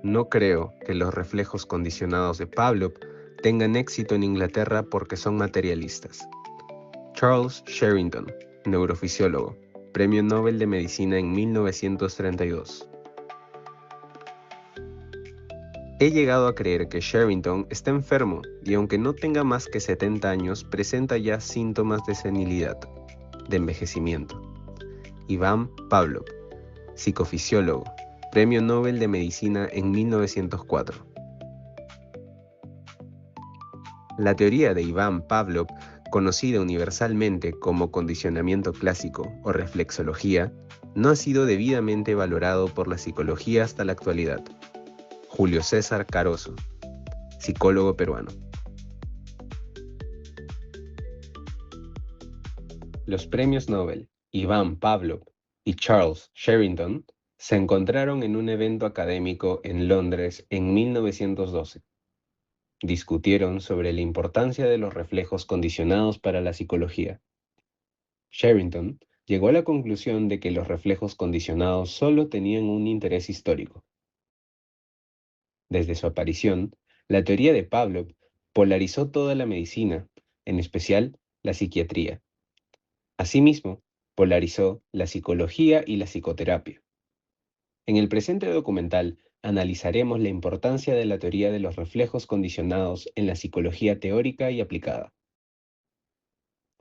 No creo que los reflejos condicionados de Pavlov tengan éxito en Inglaterra porque son materialistas. Charles Sherrington, neurofisiólogo, Premio Nobel de Medicina en 1932. He llegado a creer que Sherrington está enfermo y aunque no tenga más que 70 años, presenta ya síntomas de senilidad, de envejecimiento. Ivan Pavlov, psicofisiólogo, Premio Nobel de Medicina en 1904. La teoría de Ivan Pavlov, conocida universalmente como condicionamiento clásico o reflexología, no ha sido debidamente valorado por la psicología hasta la actualidad. Julio César Caroso, psicólogo peruano. Los premios Nobel Ivan Pavlov y Charles Sherrington se encontraron en un evento académico en Londres en 1912. Discutieron sobre la importancia de los reflejos condicionados para la psicología. Sherrington llegó a la conclusión de que los reflejos condicionados solo tenían un interés histórico. Desde su aparición, la teoría de Pavlov polarizó toda la medicina, en especial la psiquiatría. Asimismo, polarizó la psicología y la psicoterapia. En el presente documental analizaremos la importancia de la teoría de los reflejos condicionados en la psicología teórica y aplicada.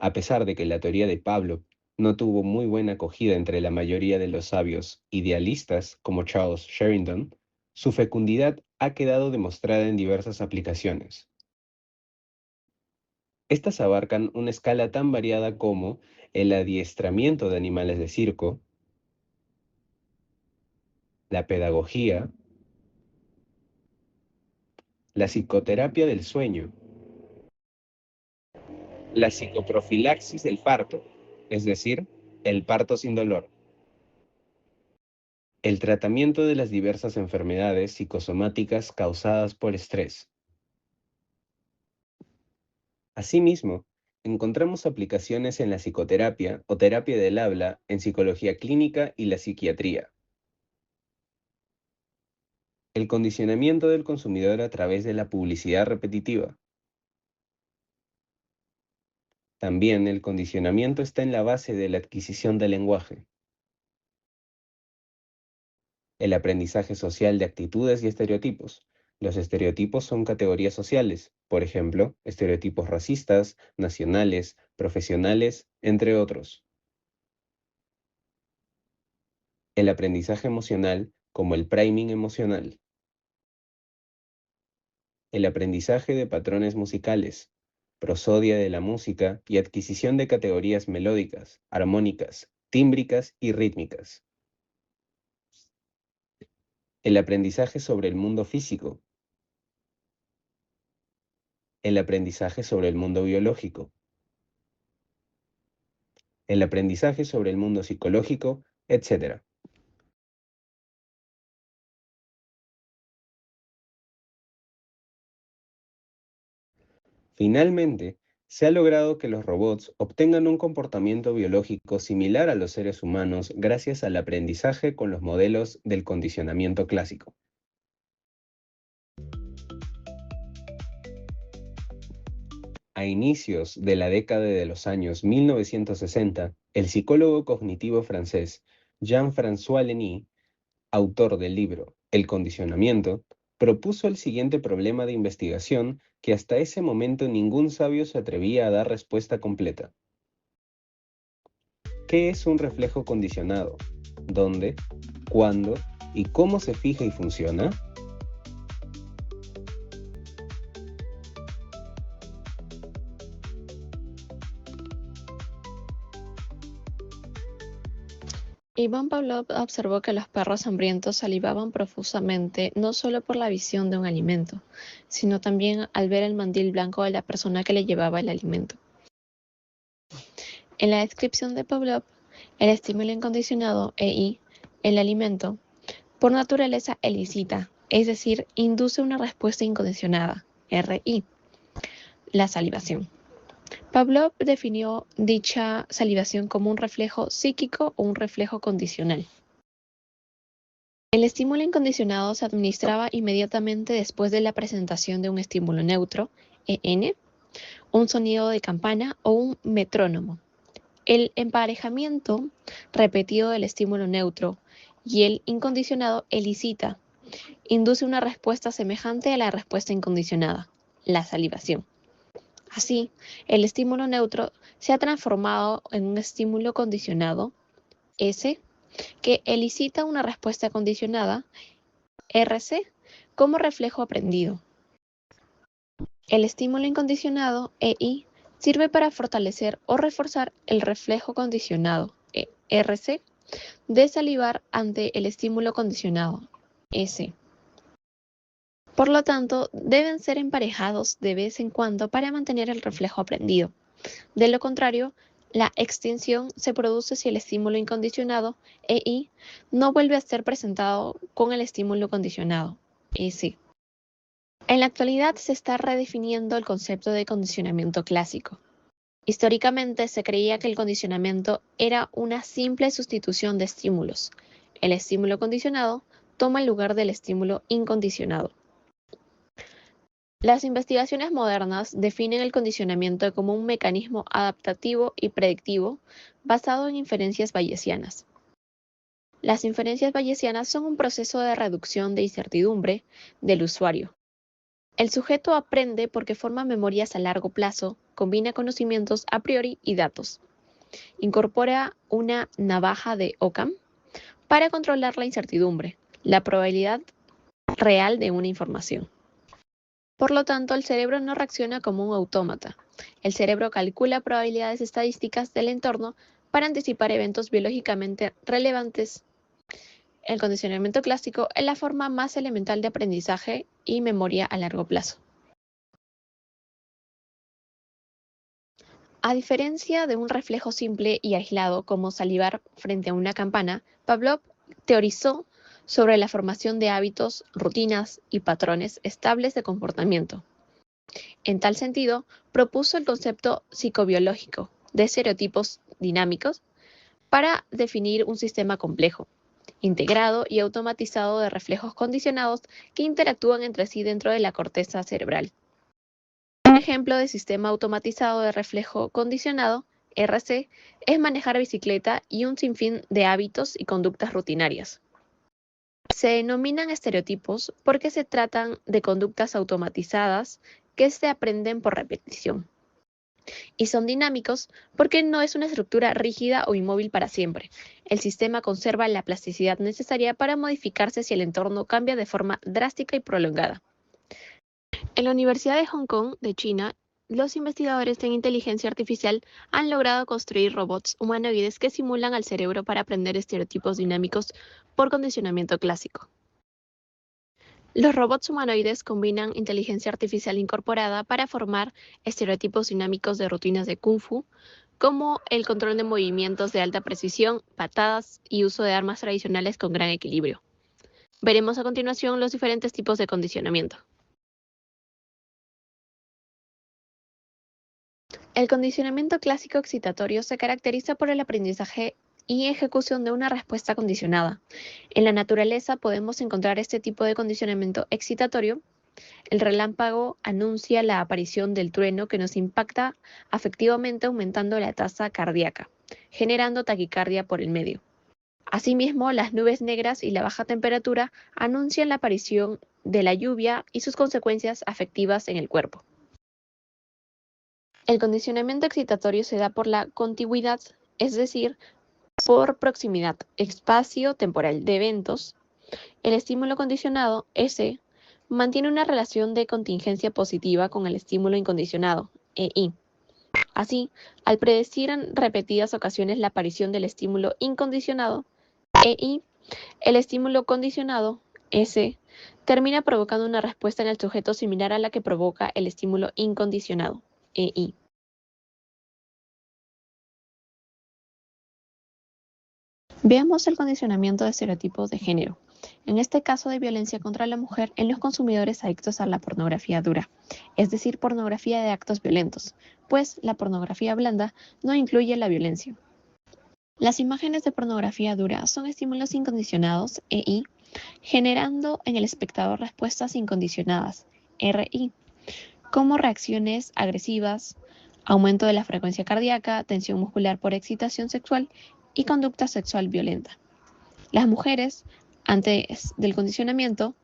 A pesar de que la teoría de Pavlov no tuvo muy buena acogida entre la mayoría de los sabios idealistas como Charles Sherrington, su fecundidad ha quedado demostrada en diversas aplicaciones. Estas abarcan una escala tan variada como el adiestramiento de animales de circo, la pedagogía, la psicoterapia del sueño, la psicoprofilaxis del parto, es decir, el parto sin dolor, el tratamiento de las diversas enfermedades psicosomáticas causadas por estrés. Asimismo, encontramos aplicaciones en la psicoterapia o terapia del habla, en psicología clínica y la psiquiatría. El condicionamiento del consumidor a través de la publicidad repetitiva. También el condicionamiento está en la base de la adquisición del lenguaje. El aprendizaje social de actitudes y estereotipos. Los estereotipos son categorías sociales, por ejemplo, estereotipos racistas, nacionales, profesionales, entre otros. El aprendizaje emocional, como el priming emocional. El aprendizaje de patrones musicales, prosodia de la música y adquisición de categorías melódicas, armónicas, tímbricas y rítmicas. El aprendizaje sobre el mundo físico. El aprendizaje sobre el mundo biológico. El aprendizaje sobre el mundo psicológico, etc. Finalmente, se ha logrado que los robots obtengan un comportamiento biológico similar a los seres humanos gracias al aprendizaje con los modelos del condicionamiento clásico. A inicios de la década de los años 1960, el psicólogo cognitivo francés Jean-François Lenny, autor del libro El condicionamiento, propuso el siguiente problema de investigación que hasta ese momento ningún sabio se atrevía a dar respuesta completa. ¿Qué es un reflejo condicionado? ¿Dónde? ¿Cuándo? ¿Y cómo se fija y funciona? Iván Pavlov observó que los perros hambrientos salivaban profusamente no solo por la visión de un alimento, sino también al ver el mandil blanco de la persona que le llevaba el alimento. En la descripción de Pavlov, el estímulo incondicionado, EI, el alimento, por naturaleza elicita, es decir, induce una respuesta incondicionada, RI, la salivación. Pavlov definió dicha salivación como un reflejo psíquico o un reflejo condicional. El estímulo incondicionado se administraba inmediatamente después de la presentación de un estímulo neutro, EN, un sonido de campana o un metrónomo. El emparejamiento repetido del estímulo neutro y el incondicionado elicita, induce una respuesta semejante a la respuesta incondicionada, la salivación. Así, el estímulo neutro se ha transformado en un estímulo condicionado, S, que elicita una respuesta condicionada, RC, como reflejo aprendido. El estímulo incondicionado, EI, sirve para fortalecer o reforzar el reflejo condicionado, RC, de salivar ante el estímulo condicionado, S. Por lo tanto, deben ser emparejados de vez en cuando para mantener el reflejo aprendido. De lo contrario, la extinción se produce si el estímulo incondicionado, EI, no vuelve a ser presentado con el estímulo condicionado, S. En la actualidad se está redefiniendo el concepto de condicionamiento clásico. Históricamente se creía que el condicionamiento era una simple sustitución de estímulos. El estímulo condicionado toma el lugar del estímulo incondicionado. Las investigaciones modernas definen el condicionamiento como un mecanismo adaptativo y predictivo basado en inferencias bayesianas. Las inferencias bayesianas son un proceso de reducción de incertidumbre del usuario. El sujeto aprende porque forma memorias a largo plazo, combina conocimientos a priori y datos. Incorpora una navaja de Occam para controlar la incertidumbre, la probabilidad real de una información. Por lo tanto, el cerebro no reacciona como un autómata. El cerebro calcula probabilidades estadísticas del entorno para anticipar eventos biológicamente relevantes. El condicionamiento clásico es la forma más elemental de aprendizaje y memoria a largo plazo. A diferencia de un reflejo simple y aislado como salivar frente a una campana, Pavlov teorizó sobre la formación de hábitos, rutinas y patrones estables de comportamiento. En tal sentido, propuso el concepto psicobiológico de estereotipos dinámicos para definir un sistema complejo, integrado y automatizado de reflejos condicionados que interactúan entre sí dentro de la corteza cerebral. Un ejemplo de sistema automatizado de reflejo condicionado, RC, es manejar bicicleta y un sinfín de hábitos y conductas rutinarias. Se denominan estereotipos porque se tratan de conductas automatizadas que se aprenden por repetición. Y son dinámicos porque no es una estructura rígida o inmóvil para siempre. El sistema conserva la plasticidad necesaria para modificarse si el entorno cambia de forma drástica y prolongada. En la Universidad de Hong Kong, de China, los investigadores en inteligencia artificial han logrado construir robots humanoides que simulan al cerebro para aprender estereotipos dinámicos por condicionamiento clásico. Los robots humanoides combinan inteligencia artificial incorporada para formar estereotipos dinámicos de rutinas de Kung Fu, como el control de movimientos de alta precisión, patadas y uso de armas tradicionales con gran equilibrio. Veremos a continuación los diferentes tipos de condicionamiento. El condicionamiento clásico excitatorio se caracteriza por el aprendizaje y ejecución de una respuesta condicionada. En la naturaleza podemos encontrar este tipo de condicionamiento excitatorio. El relámpago anuncia la aparición del trueno que nos impacta afectivamente aumentando la tasa cardíaca, generando taquicardia por el medio. Asimismo, las nubes negras y la baja temperatura anuncian la aparición de la lluvia y sus consecuencias afectivas en el cuerpo. El condicionamiento excitatorio se da por la contigüidad, es decir, por proximidad espacio-temporal de eventos. El estímulo condicionado, S, mantiene una relación de contingencia positiva con el estímulo incondicionado, EI. Así, al predecir en repetidas ocasiones la aparición del estímulo incondicionado, EI, el estímulo condicionado, S, termina provocando una respuesta en el sujeto similar a la que provoca el estímulo incondicionado, EI. Veamos el condicionamiento de estereotipos de género. En este caso de violencia contra la mujer en los consumidores adictos a la pornografía dura, es decir, pornografía de actos violentos, pues la pornografía blanda no incluye la violencia. Las imágenes de pornografía dura son estímulos incondicionados, EI, generando en el espectador respuestas incondicionadas, RI, como reacciones agresivas, aumento de la frecuencia cardíaca, tensión muscular por excitación sexual y conducta sexual violenta. Las mujeres, antes del condicionamiento,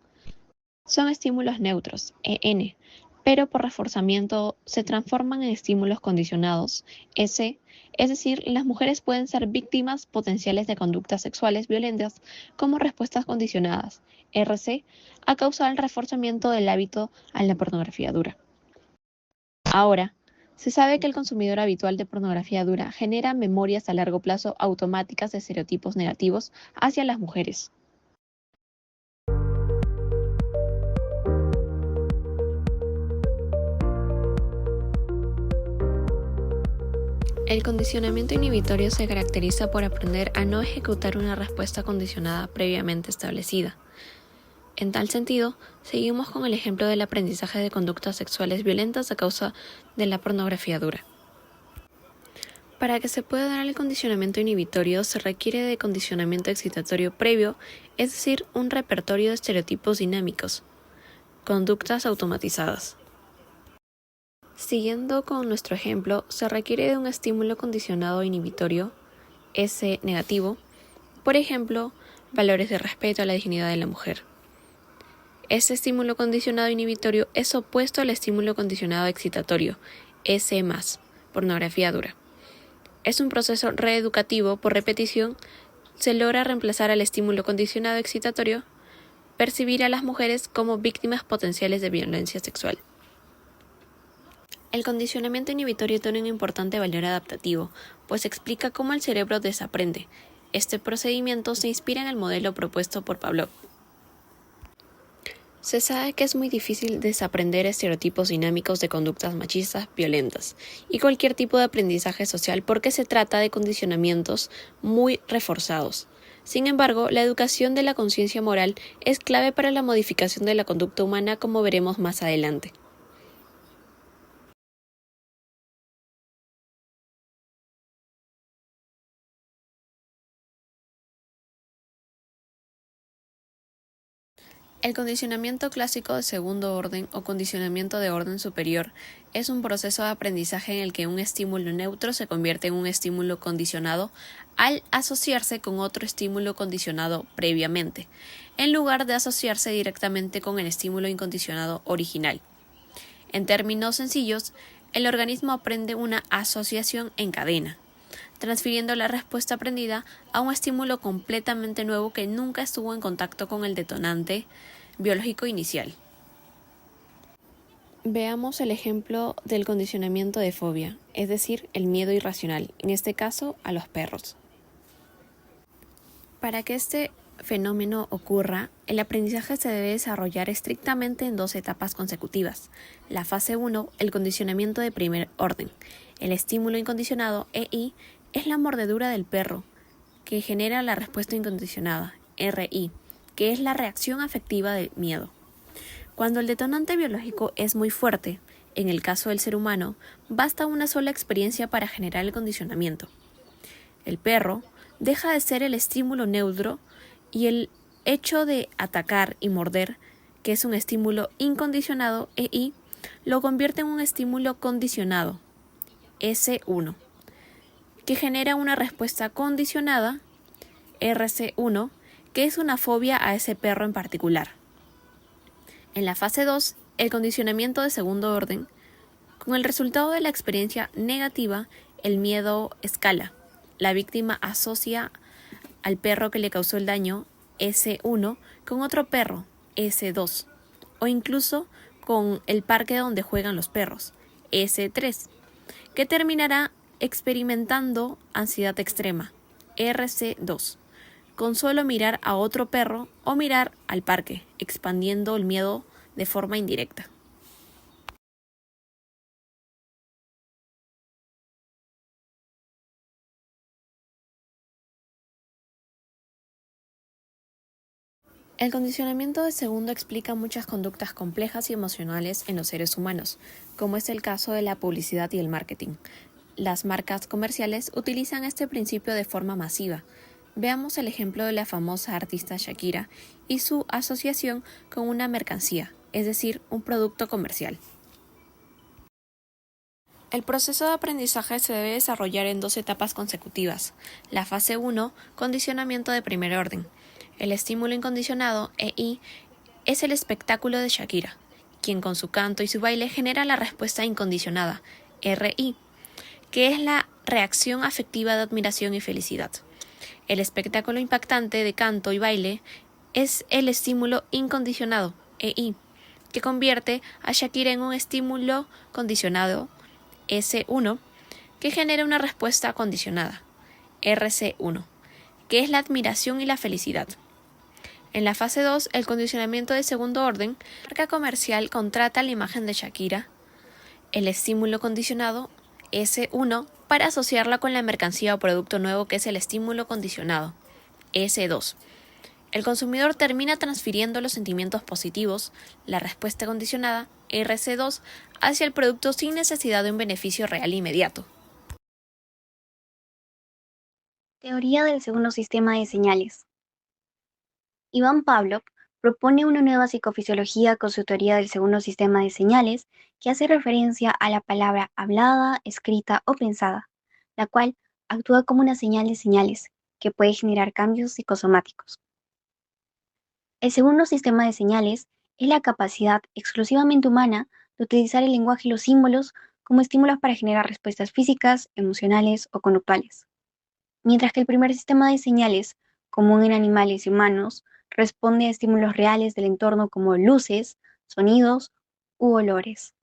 son estímulos neutros, EN, pero por reforzamiento se transforman en estímulos condicionados, S, es decir, las mujeres pueden ser víctimas potenciales de conductas sexuales violentas como respuestas condicionadas, RC, a causa del reforzamiento del hábito a la pornografía dura. Ahora, se sabe que el consumidor habitual de pornografía dura genera memorias a largo plazo automáticas de estereotipos negativos hacia las mujeres. El condicionamiento inhibitorio se caracteriza por aprender a no ejecutar una respuesta condicionada previamente establecida. En tal sentido, seguimos con el ejemplo del aprendizaje de conductas sexuales violentas a causa de la pornografía dura. Para que se pueda dar el condicionamiento inhibitorio se requiere de condicionamiento excitatorio previo, es decir, un repertorio de estereotipos dinámicos, conductas automatizadas. Siguiendo con nuestro ejemplo, se requiere de un estímulo condicionado inhibitorio, S negativo, por ejemplo, valores de respeto a la dignidad de la mujer. Este estímulo condicionado inhibitorio es opuesto al estímulo condicionado excitatorio, S+, pornografía dura. Es un proceso reeducativo por repetición, se logra reemplazar al estímulo condicionado excitatorio, percibir a las mujeres como víctimas potenciales de violencia sexual. El condicionamiento inhibitorio tiene un importante valor adaptativo, pues explica cómo el cerebro desaprende. Este procedimiento se inspira en el modelo propuesto por Pavlov. Se sabe que es muy difícil desaprender estereotipos dinámicos de conductas machistas violentas y cualquier tipo de aprendizaje social porque se trata de condicionamientos muy reforzados. Sin embargo, la educación de la conciencia moral es clave para la modificación de la conducta humana, como veremos más adelante. El condicionamiento clásico de segundo orden o condicionamiento de orden superior es un proceso de aprendizaje en el que un estímulo neutro se convierte en un estímulo condicionado al asociarse con otro estímulo condicionado previamente, en lugar de asociarse directamente con el estímulo incondicionado original. En términos sencillos, el organismo aprende una asociación en cadena, transfiriendo la respuesta aprendida a un estímulo completamente nuevo que nunca estuvo en contacto con el detonante biológico inicial. Veamos el ejemplo del condicionamiento de fobia, es decir, el miedo irracional, en este caso a los perros. Para que este fenómeno ocurra, el aprendizaje se debe desarrollar estrictamente en dos etapas consecutivas. La fase 1, el condicionamiento de primer orden. El estímulo incondicionado, EI, es la mordedura del perro, que genera la respuesta incondicionada, RI, que es la reacción afectiva del miedo. Cuando el detonante biológico es muy fuerte, en el caso del ser humano, basta una sola experiencia para generar el condicionamiento. El perro deja de ser el estímulo neutro y el hecho de atacar y morder, que es un estímulo incondicionado, EI, lo convierte en un estímulo condicionado, S1, que genera una respuesta condicionada, RC1, que es una fobia a ese perro en particular. En la fase 2, el condicionamiento de segundo orden, con el resultado de la experiencia negativa, el miedo escala. La víctima asocia al perro que le causó el daño, S1, con otro perro, S2, o incluso con el parque donde juegan los perros, S3, que terminará experimentando ansiedad extrema, RC2, con solo mirar a otro perro o mirar al parque, expandiendo el miedo de forma indirecta. El condicionamiento de segundo explica muchas conductas complejas y emocionales en los seres humanos, como es el caso de la publicidad y el marketing. Las marcas comerciales utilizan este principio de forma masiva. Veamos el ejemplo de la famosa artista Shakira y su asociación con una mercancía, es decir, un producto comercial. El proceso de aprendizaje se debe desarrollar en 2 etapas consecutivas. La fase 1, condicionamiento de primer orden. El estímulo incondicionado, EI, es el espectáculo de Shakira, quien con su canto y su baile genera la respuesta incondicionada, RI, que es la reacción afectiva de admiración y felicidad. El espectáculo impactante de canto y baile es el estímulo incondicionado, EI, que convierte a Shakira en un estímulo condicionado, S1, que genera una respuesta condicionada, RC1, que es la admiración y la felicidad. En la fase 2, el condicionamiento de segundo orden, la marca comercial contrata la imagen de Shakira, el estímulo condicionado, S1, para asociarla con la mercancía o producto nuevo que es el estímulo condicionado, S2. El consumidor termina transfiriendo los sentimientos positivos, la respuesta condicionada, RC2, hacia el producto sin necesidad de un beneficio real inmediato. Teoría del segundo sistema de señales. Iván Pavlov propone una nueva psicofisiología con su teoría del segundo sistema de señales que hace referencia a la palabra hablada, escrita o pensada, la cual actúa como una señal de señales que puede generar cambios psicosomáticos. El segundo sistema de señales es la capacidad exclusivamente humana de utilizar el lenguaje y los símbolos como estímulos para generar respuestas físicas, emocionales o conductuales. Mientras que el primer sistema de señales, común en animales y humanos, responde a estímulos reales del entorno como luces, sonidos u olores.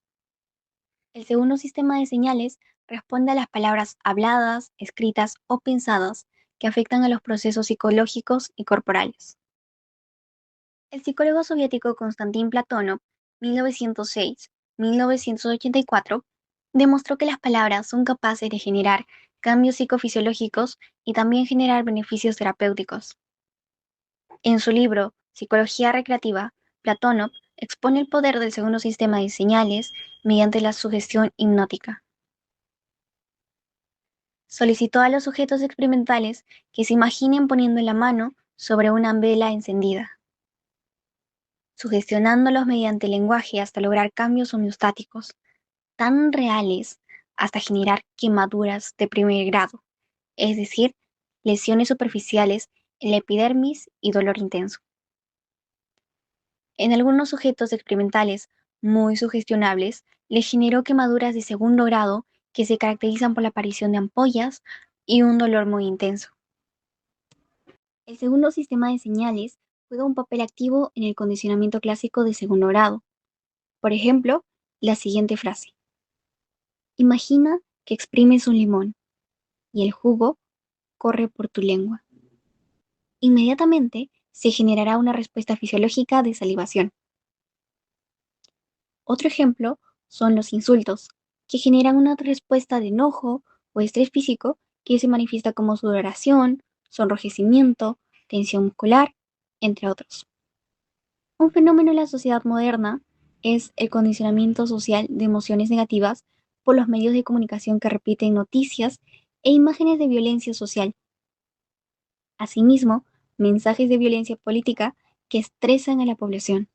El segundo sistema de señales responde a las palabras habladas, escritas o pensadas que afectan a los procesos psicológicos y corporales. El psicólogo soviético Konstantin Platonov, 1906-1984, demostró que las palabras son capaces de generar cambios psicofisiológicos y también generar beneficios terapéuticos. En su libro Psicología recreativa, Platonov expone el poder del segundo sistema de señales mediante la sugestión hipnótica. Solicitó a los sujetos experimentales que se imaginen poniendo la mano sobre una vela encendida, sugestionándolos mediante el lenguaje hasta lograr cambios homeostáticos, tan reales hasta generar quemaduras de primer grado, es decir, lesiones superficiales en la epidermis y dolor intenso. En algunos sujetos experimentales muy sugestionables, les generó quemaduras de segundo grado que se caracterizan por la aparición de ampollas y un dolor muy intenso. El segundo sistema de señales juega un papel activo en el condicionamiento clásico de segundo grado. Por ejemplo, la siguiente frase: imagina que exprimes un limón y el jugo corre por tu lengua. Inmediatamente se generará una respuesta fisiológica de salivación. Otro ejemplo son los insultos, que generan una respuesta de enojo o estrés físico que se manifiesta como sudoración, sonrojecimiento, tensión muscular, entre otros. Un fenómeno en la sociedad moderna es el condicionamiento social de emociones negativas por los medios de comunicación que repiten noticias e imágenes de violencia social. Asimismo, mensajes de violencia política que estresan a la población.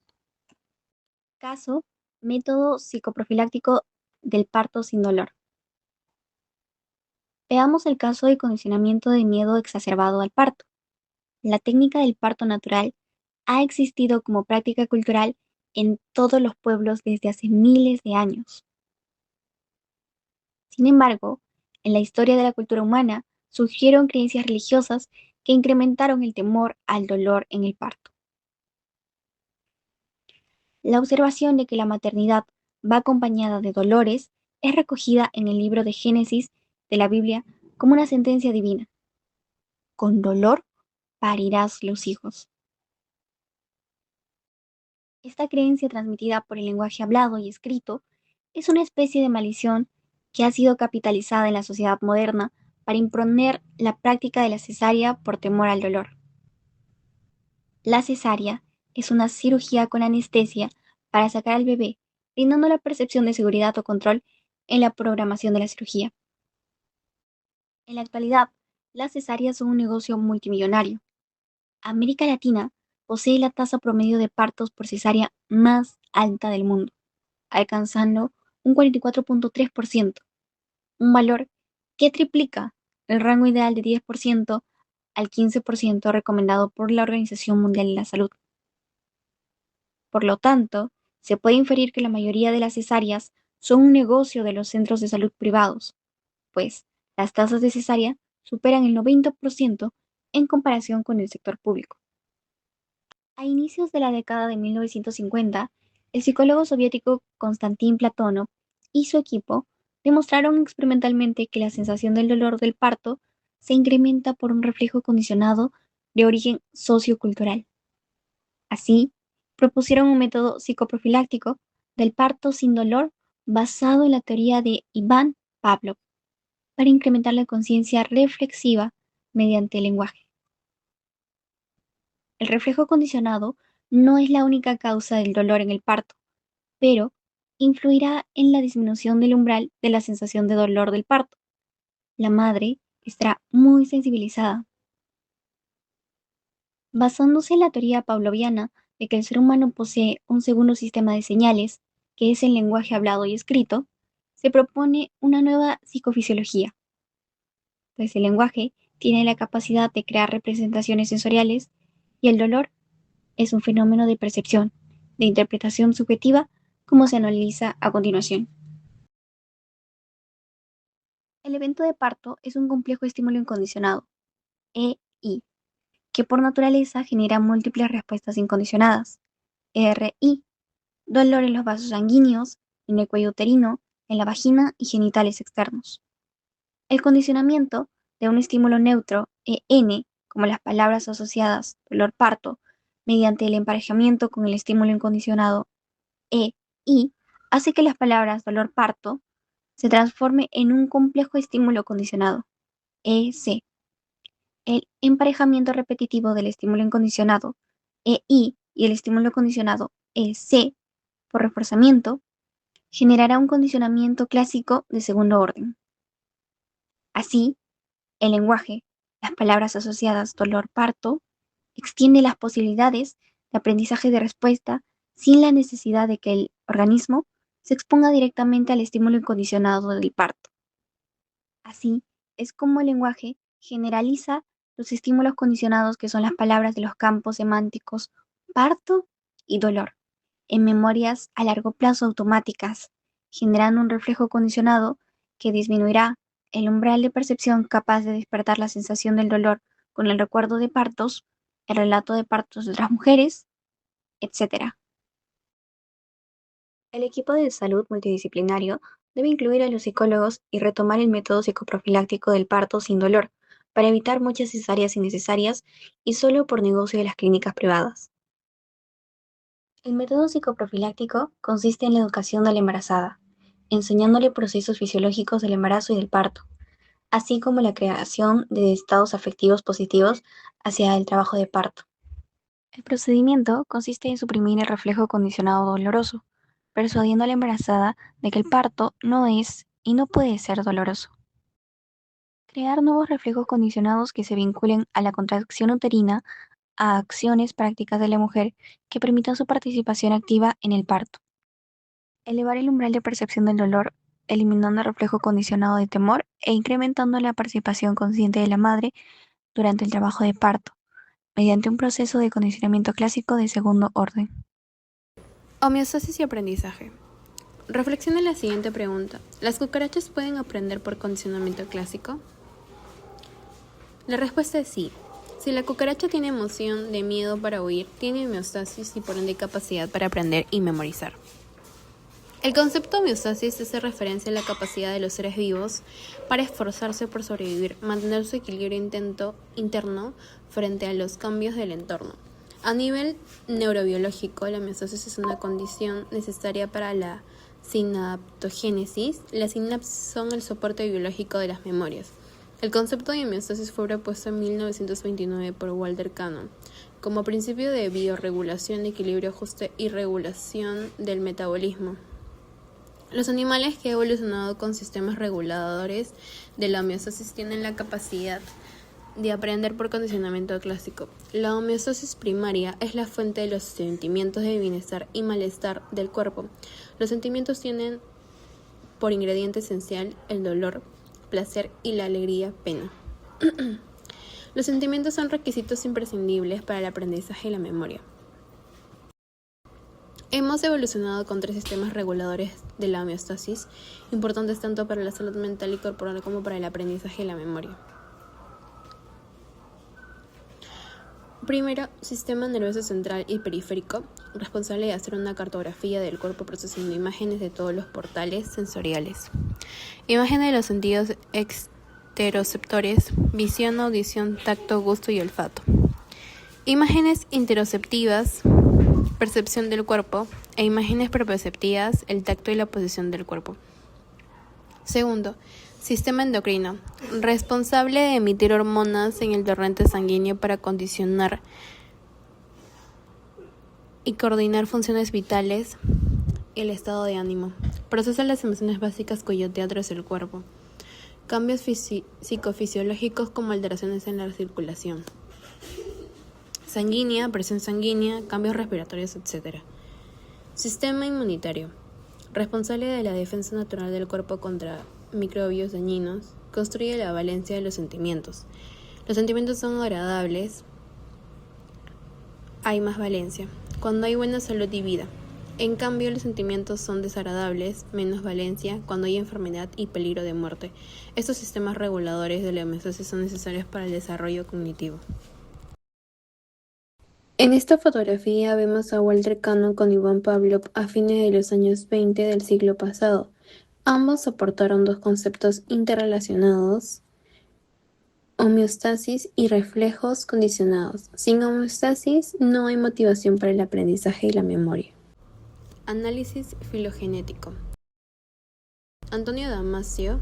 Caso: método psicoprofiláctico del parto sin dolor. Veamos el caso de condicionamiento de miedo exacerbado al parto. La técnica del parto natural ha existido como práctica cultural en todos los pueblos desde hace miles de años. Sin embargo, en la historia de la cultura humana surgieron creencias religiosas que incrementaron el temor al dolor en el parto. La observación de que la maternidad va acompañada de dolores es recogida en el libro de Génesis de la Biblia como una sentencia divina. Con dolor parirás los hijos. Esta creencia transmitida por el lenguaje hablado y escrito es una especie de maldición que ha sido capitalizada en la sociedad moderna para imponer la práctica de la cesárea por temor al dolor. La cesárea es una cirugía con anestesia para sacar al bebé, brindando la percepción de seguridad o control en la programación de la cirugía. En la actualidad, las cesáreas son un negocio multimillonario. América Latina posee la tasa promedio de partos por cesárea más alta del mundo, alcanzando un 44.3%, un valor que triplica el rango ideal de 10% al 15% recomendado por la Organización Mundial de la Salud. Por lo tanto, se puede inferir que la mayoría de las cesáreas son un negocio de los centros de salud privados, pues las tasas de cesárea superan el 90% en comparación con el sector público. A inicios de la década de 1950, el psicólogo soviético Konstantin Platonov y su equipo demostraron experimentalmente que la sensación del dolor del parto se incrementa por un reflejo condicionado de origen sociocultural. Así, propusieron un método psicoprofiláctico del parto sin dolor basado en la teoría de Ivan Pavlov para incrementar la conciencia reflexiva mediante el lenguaje. El reflejo condicionado no es la única causa del dolor en el parto, pero influirá en la disminución del umbral de la sensación de dolor del parto. La madre estará muy sensibilizada. Basándose en la teoría pavloviana de que el ser humano posee un segundo sistema de señales, que es el lenguaje hablado y escrito, se propone una nueva psicofisiología, pues el lenguaje tiene la capacidad de crear representaciones sensoriales y el dolor es un fenómeno de percepción, de interpretación subjetiva, como se analiza a continuación. El evento de parto es un complejo estímulo incondicionado, EI, que por naturaleza genera múltiples respuestas incondicionadas, RI, dolor en los vasos sanguíneos, en el cuello uterino, en la vagina y genitales externos. El condicionamiento de un estímulo neutro, EN, como las palabras asociadas dolor parto, mediante el emparejamiento con el estímulo incondicionado, EI, hace que las palabras dolor parto se transforme en un complejo estímulo condicionado, EC. El emparejamiento repetitivo del estímulo incondicionado, EI, y el estímulo condicionado, EC, por reforzamiento, generará un condicionamiento clásico de segundo orden. Así, el lenguaje, las palabras asociadas dolor-parto, extiende las posibilidades de aprendizaje de respuesta sin la necesidad de que el organismo se exponga directamente al estímulo incondicionado del parto. Así es como el lenguaje generaliza los estímulos condicionados que son las palabras de los campos semánticos parto y dolor en memorias a largo plazo automáticas, generando un reflejo condicionado que disminuirá el umbral de percepción capaz de despertar la sensación del dolor con el recuerdo de partos, el relato de partos de otras mujeres, etc. El equipo de salud multidisciplinario debe incluir a los psicólogos y retomar el método psicoprofiláctico del parto sin dolor, para evitar muchas cesáreas innecesarias y solo por negocio de las clínicas privadas. El método psicoprofiláctico consiste en la educación de la embarazada, enseñándole procesos fisiológicos del embarazo y del parto, así como la creación de estados afectivos positivos hacia el trabajo de parto. El procedimiento consiste en suprimir el reflejo condicionado doloroso, persuadiendo a la embarazada de que el parto no es y no puede ser doloroso. Crear nuevos reflejos condicionados que se vinculen a la contracción uterina, a acciones prácticas de la mujer que permitan su participación activa en el parto. Elevar el umbral de percepción del dolor, eliminando el reflejo condicionado de temor e incrementando la participación consciente de la madre durante el trabajo de parto, mediante un proceso de condicionamiento clásico de segundo orden. Homeostasis y aprendizaje. Reflexiona en la siguiente pregunta. ¿Las cucarachas pueden aprender por condicionamiento clásico? La respuesta es sí. Si la cucaracha tiene emoción de miedo para huir, tiene homeostasis y por ende capacidad para aprender y memorizar. El concepto de homeostasis hace referencia a la capacidad de los seres vivos para esforzarse por sobrevivir, mantener su equilibrio interno frente a los cambios del entorno. A nivel neurobiológico, la homeostasis es una condición necesaria para la sinaptogénesis. Las sinapsis son el soporte biológico de las memorias. El concepto de homeostasis fue propuesto en 1929 por Walter Cannon como principio de biorregulación, equilibrio, ajuste y regulación del metabolismo. Los animales que han evolucionado con sistemas reguladores de la homeostasis tienen la capacidad de aprender por condicionamiento clásico. La homeostasis primaria es la fuente de los sentimientos de bienestar y malestar del cuerpo. Los sentimientos tienen por ingrediente esencial el dolor, placer y la alegría, pena. Los sentimientos son requisitos imprescindibles para el aprendizaje y la memoria. Hemos evolucionado con 3 sistemas reguladores de la homeostasis, importantes tanto para la salud mental y corporal como para el aprendizaje y la memoria. Primero, sistema nervioso central y periférico, responsable de hacer una cartografía del cuerpo procesando imágenes de todos los portales sensoriales. Imágenes de los sentidos exteroceptores, visión, audición, tacto, gusto y olfato. Imágenes interoceptivas, percepción del cuerpo, e imágenes proprioceptivas, el tacto y la posición del cuerpo. Segundo, sistema endocrino, responsable de emitir hormonas en el torrente sanguíneo para condicionar y coordinar funciones vitales y el estado de ánimo. Procesa las emociones básicas cuyo teatro es el cuerpo. Cambios psicofisiológicos como alteraciones en la circulación sanguínea, presión sanguínea, cambios respiratorios, etc. Sistema inmunitario, responsable de la defensa natural del cuerpo contra microbios dañinos, construye la valencia de los sentimientos. Los sentimientos son agradables, hay más valencia, cuando hay buena salud y vida. En cambio, los sentimientos son desagradables, menos valencia, cuando hay enfermedad y peligro de muerte. Estos sistemas reguladores de la homeostasis son necesarios para el desarrollo cognitivo. En esta fotografía vemos a Walter Cannon con Ivan Pavlov a fines de los años 20 del siglo pasado. Ambos aportaron 2 conceptos interrelacionados: homeostasis y reflejos condicionados. Sin homeostasis no hay motivación para el aprendizaje y la memoria. Análisis filogenético. Antonio Damasio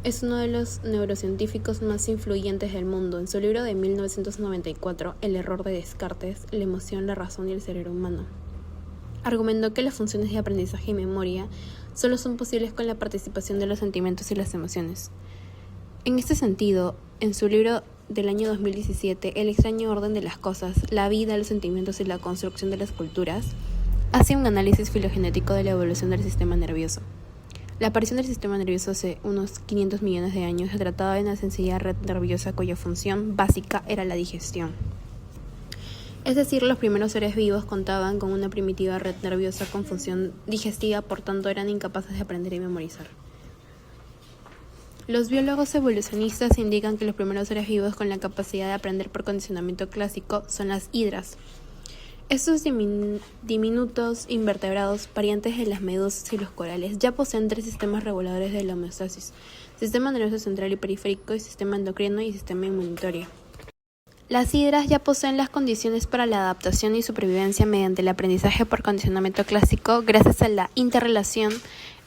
es uno de los neurocientíficos más influyentes del mundo. En su libro de 1994, El error de Descartes, la emoción, la razón y el cerebro humano, argumentó que las funciones de aprendizaje y memoria solo son posibles con la participación de los sentimientos y las emociones. En este sentido, en su libro del año 2017, El extraño orden de las cosas, la vida, los sentimientos y la construcción de las culturas, hace un análisis filogenético de la evolución del sistema nervioso. La aparición del sistema nervioso hace unos 500 millones de años se trataba de una sencilla red nerviosa cuya función básica era la digestión. Es decir, los primeros seres vivos contaban con una primitiva red nerviosa con función digestiva, por tanto eran incapaces de aprender y memorizar. Los biólogos evolucionistas indican que los primeros seres vivos con la capacidad de aprender por condicionamiento clásico son las hidras. Estos diminutos invertebrados, parientes de las medusas y los corales, ya poseen 3 sistemas reguladores de la homeostasis: sistema nervioso central y periférico, y sistema endocrino y sistema inmunitario. Las hidras ya poseen las condiciones para la adaptación y supervivencia mediante el aprendizaje por condicionamiento clásico, gracias a la interrelación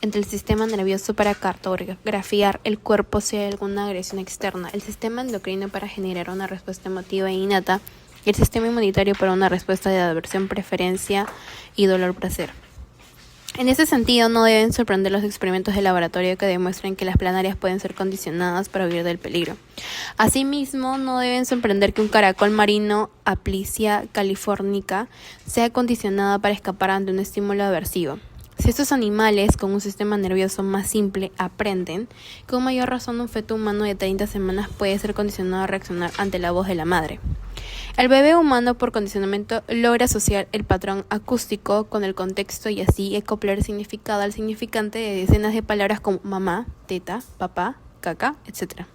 entre el sistema nervioso para cartografiar el cuerpo si hay alguna agresión externa, el sistema endocrino para generar una respuesta emotiva e innata, y el sistema inmunitario para una respuesta de aversión, preferencia y dolor-placer. En ese sentido, no deben sorprender los experimentos de laboratorio que demuestren que las planarias pueden ser condicionadas para huir del peligro. Asimismo, no deben sorprender que un caracol marino, Aplysia californica, sea condicionada para escapar ante un estímulo aversivo. Si estos animales con un sistema nervioso más simple aprenden, con mayor razón un feto humano de 30 semanas puede ser condicionado a reaccionar ante la voz de la madre. El bebé humano por condicionamiento logra asociar el patrón acústico con el contexto y así acoplar el significado al significante de decenas de palabras como mamá, teta, papá, caca, etc.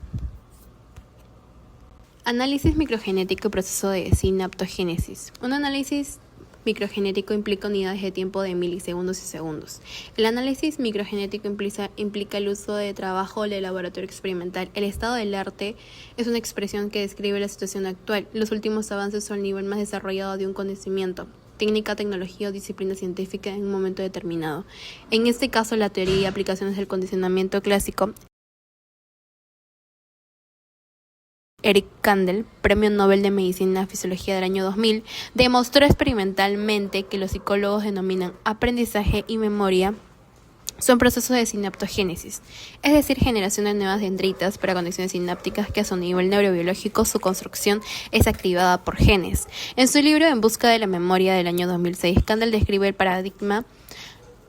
Análisis microgenético y proceso de sinaptogénesis. Un análisis microgenético implica unidades de tiempo de milisegundos y segundos. El análisis microgenético implica el uso de trabajo de laboratorio experimental. El estado del arte es una expresión que describe la situación actual, los últimos avances o el nivel más desarrollado de un conocimiento, técnica, tecnología o disciplina científica en un momento determinado. En este caso, la teoría y aplicaciones del condicionamiento clásico. Eric Kandel, Premio Nobel de Medicina y Fisiología del año 2000, demostró experimentalmente que los psicólogos denominan aprendizaje y memoria son procesos de sinaptogénesis, es decir, generación de nuevas dendritas para conexiones sinápticas que a su nivel neurobiológico su construcción es activada por genes. En su libro En busca de la memoria del año 2006, Kandel describe el paradigma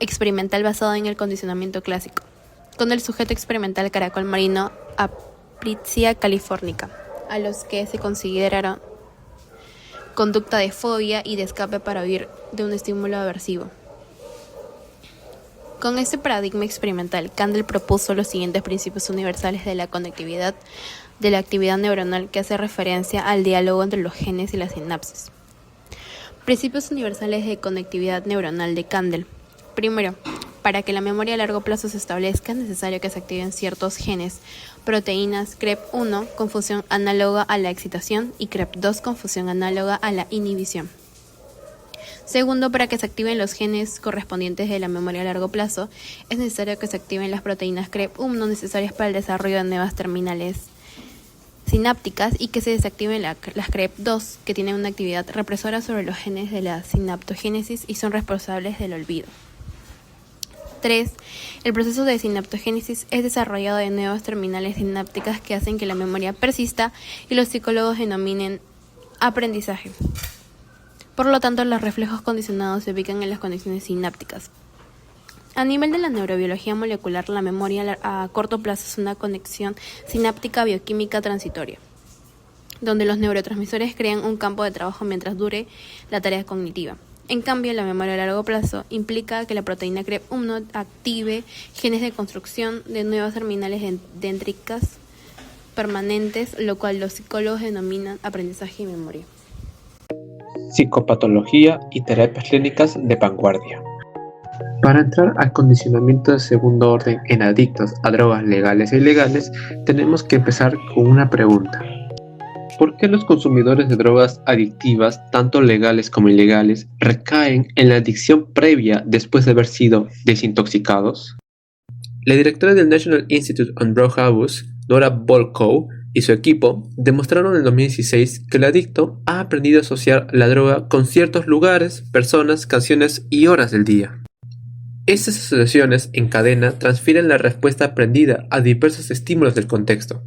experimental basado en el condicionamiento clásico, con el sujeto experimental caracol marino Aplitzia californica, a los que se consideraron conducta de fobia y de escape para huir de un estímulo aversivo. Con este paradigma experimental, Kandel propuso los siguientes principios universales de la conectividad de la actividad neuronal que hace referencia al diálogo entre los genes y la sinapsis. Principios universales de conectividad neuronal de Kandel. Primero, para que la memoria a largo plazo se establezca es necesario que se activen ciertos genes, proteínas CREP1 con función análoga a la excitación y CREP2 con función análoga a la inhibición. Segundo, para que se activen los genes correspondientes de la memoria a largo plazo, es necesario que se activen las proteínas CREP1 necesarias para el desarrollo de nuevas terminales sinápticas y que se desactiven las CREP2, que tienen una actividad represora sobre los genes de la sinaptogénesis y son responsables del olvido. 3. El proceso de sinaptogénesis es desarrollado de nuevas terminales sinápticas que hacen que la memoria persista y los psicólogos denominen aprendizaje. Por lo tanto, los reflejos condicionados se ubican en las conexiones sinápticas. A nivel de la neurobiología molecular, la memoria a corto plazo es una conexión sináptica bioquímica transitoria, donde los neurotransmisores crean un campo de trabajo mientras dure la tarea cognitiva. En cambio, la memoria a largo plazo implica que la proteína CREP1 active genes de construcción de nuevas terminales dendríticas permanentes, lo cual los psicólogos denominan aprendizaje y memoria. Psicopatología y terapias clínicas de vanguardia. Para entrar al condicionamiento de segundo orden en adictos a drogas legales e ilegales, tenemos que empezar con una pregunta. ¿Por qué los consumidores de drogas adictivas, tanto legales como ilegales, recaen en la adicción previa después de haber sido desintoxicados? La directora del National Institute on Drug Abuse, Nora Volkow, y su equipo demostraron en 2016 que el adicto ha aprendido a asociar la droga con ciertos lugares, personas, canciones y horas del día. Estas asociaciones en cadena transfieren la respuesta aprendida a diversos estímulos del contexto.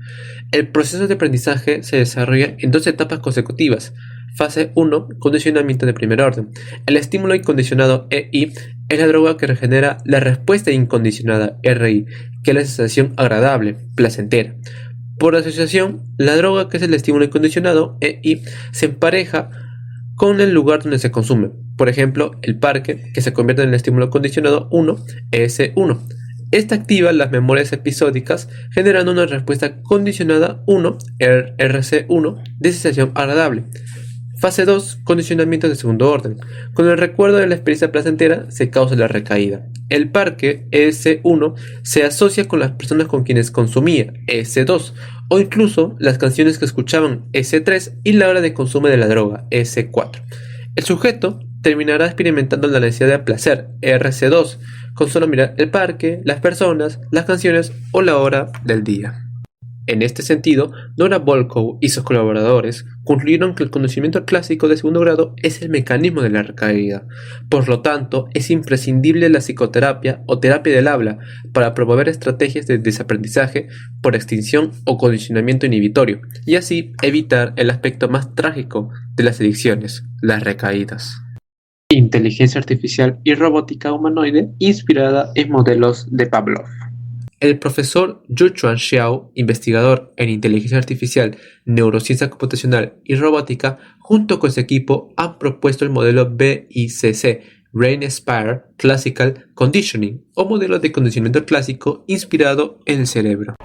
El proceso de aprendizaje se desarrolla en dos etapas consecutivas. Fase 1, condicionamiento de primer orden. El estímulo incondicionado EI es la droga que regenera la respuesta incondicionada RI, que es la sensación agradable, placentera. Por asociación, la droga que es el estímulo incondicionado EI se empareja con el lugar donde se consume. Por ejemplo, el parque, que se convierte en el estímulo condicionado 1, ES1. Esta activa las memorias episódicas, generando una respuesta condicionada 1, RC1, de sensación agradable. Fase 2, condicionamiento de segundo orden. Con el recuerdo de la experiencia placentera se causa la recaída. El parque, ES1, se asocia con las personas con quienes consumía, ES2, o incluso las canciones que escuchaban, ES3, y la hora de consumo de la droga, ES4. El sujeto terminará experimentando la necesidad de placer, RC2, con solo mirar el parque, las personas, las canciones o la hora del día. En este sentido, Nora Volkow y sus colaboradores concluyeron que el conocimiento clásico de segundo grado es el mecanismo de la recaída. Por lo tanto, es imprescindible la psicoterapia o terapia del habla para promover estrategias de desaprendizaje por extinción o condicionamiento inhibitorio, y así evitar el aspecto más trágico de las adicciones, las recaídas. inteligencia artificial y robótica humanoide inspirada en modelos de Pavlov. El profesor Yuchuan Xiao, investigador en inteligencia artificial, neurociencia computacional y robótica, junto con su equipo han propuesto el modelo BICC, Brain Inspired Classical Conditioning, o modelo de condicionamiento clásico inspirado en el cerebro.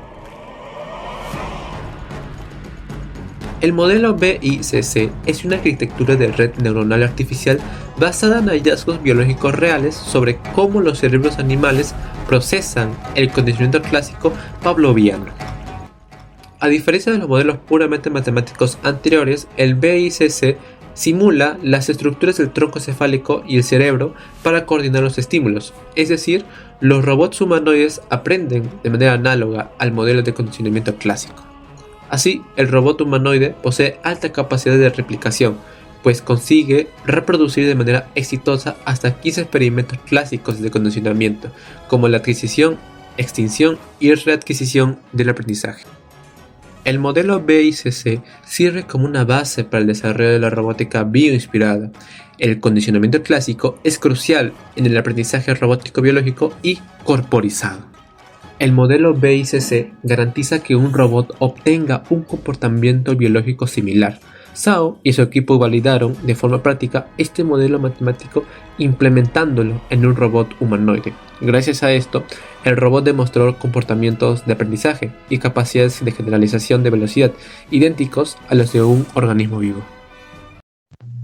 El modelo BICC es una arquitectura de red neuronal artificial basada en hallazgos biológicos reales sobre cómo los cerebros animales procesan el condicionamiento clásico pavloviano. A diferencia de los modelos puramente matemáticos anteriores, el BICC simula las estructuras del tronco cefálico y el cerebro para coordinar los estímulos, es decir, los robots humanoides aprenden de manera análoga al modelo de condicionamiento clásico. Así, el robot humanoide posee alta capacidad de replicación, pues consigue reproducir de manera exitosa hasta 15 experimentos clásicos de condicionamiento, como la adquisición, extinción y readquisición del aprendizaje. El modelo BICC sirve como una base para el desarrollo de la robótica bioinspirada. El condicionamiento clásico es crucial en el aprendizaje robótico biológico y corporizado. El modelo BICC garantiza que un robot obtenga un comportamiento biológico similar. Zhao y su equipo validaron de forma práctica este modelo matemático implementándolo en un robot humanoide. Gracias a esto, el robot demostró comportamientos de aprendizaje y capacidades de generalización de velocidad idénticos a los de un organismo vivo.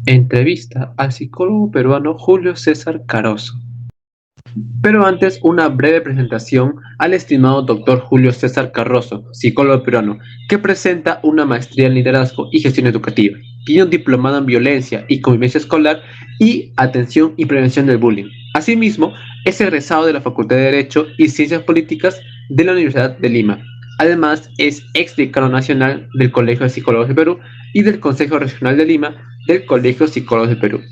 Entrevista al psicólogo peruano Julio César Caroso. Pero antes, una breve presentación al estimado Dr. Julio César Caroso, psicólogo peruano, que presenta una maestría en liderazgo y gestión educativa. Tiene un diplomado en violencia y convivencia escolar y atención y prevención del bullying. Asimismo, es egresado de la Facultad de Derecho y Ciencias Políticas de la Universidad de Lima. Además, es ex decano nacional del Colegio de Psicólogos de Perú y del Consejo Regional de Lima del Colegio de Psicólogos de Perú.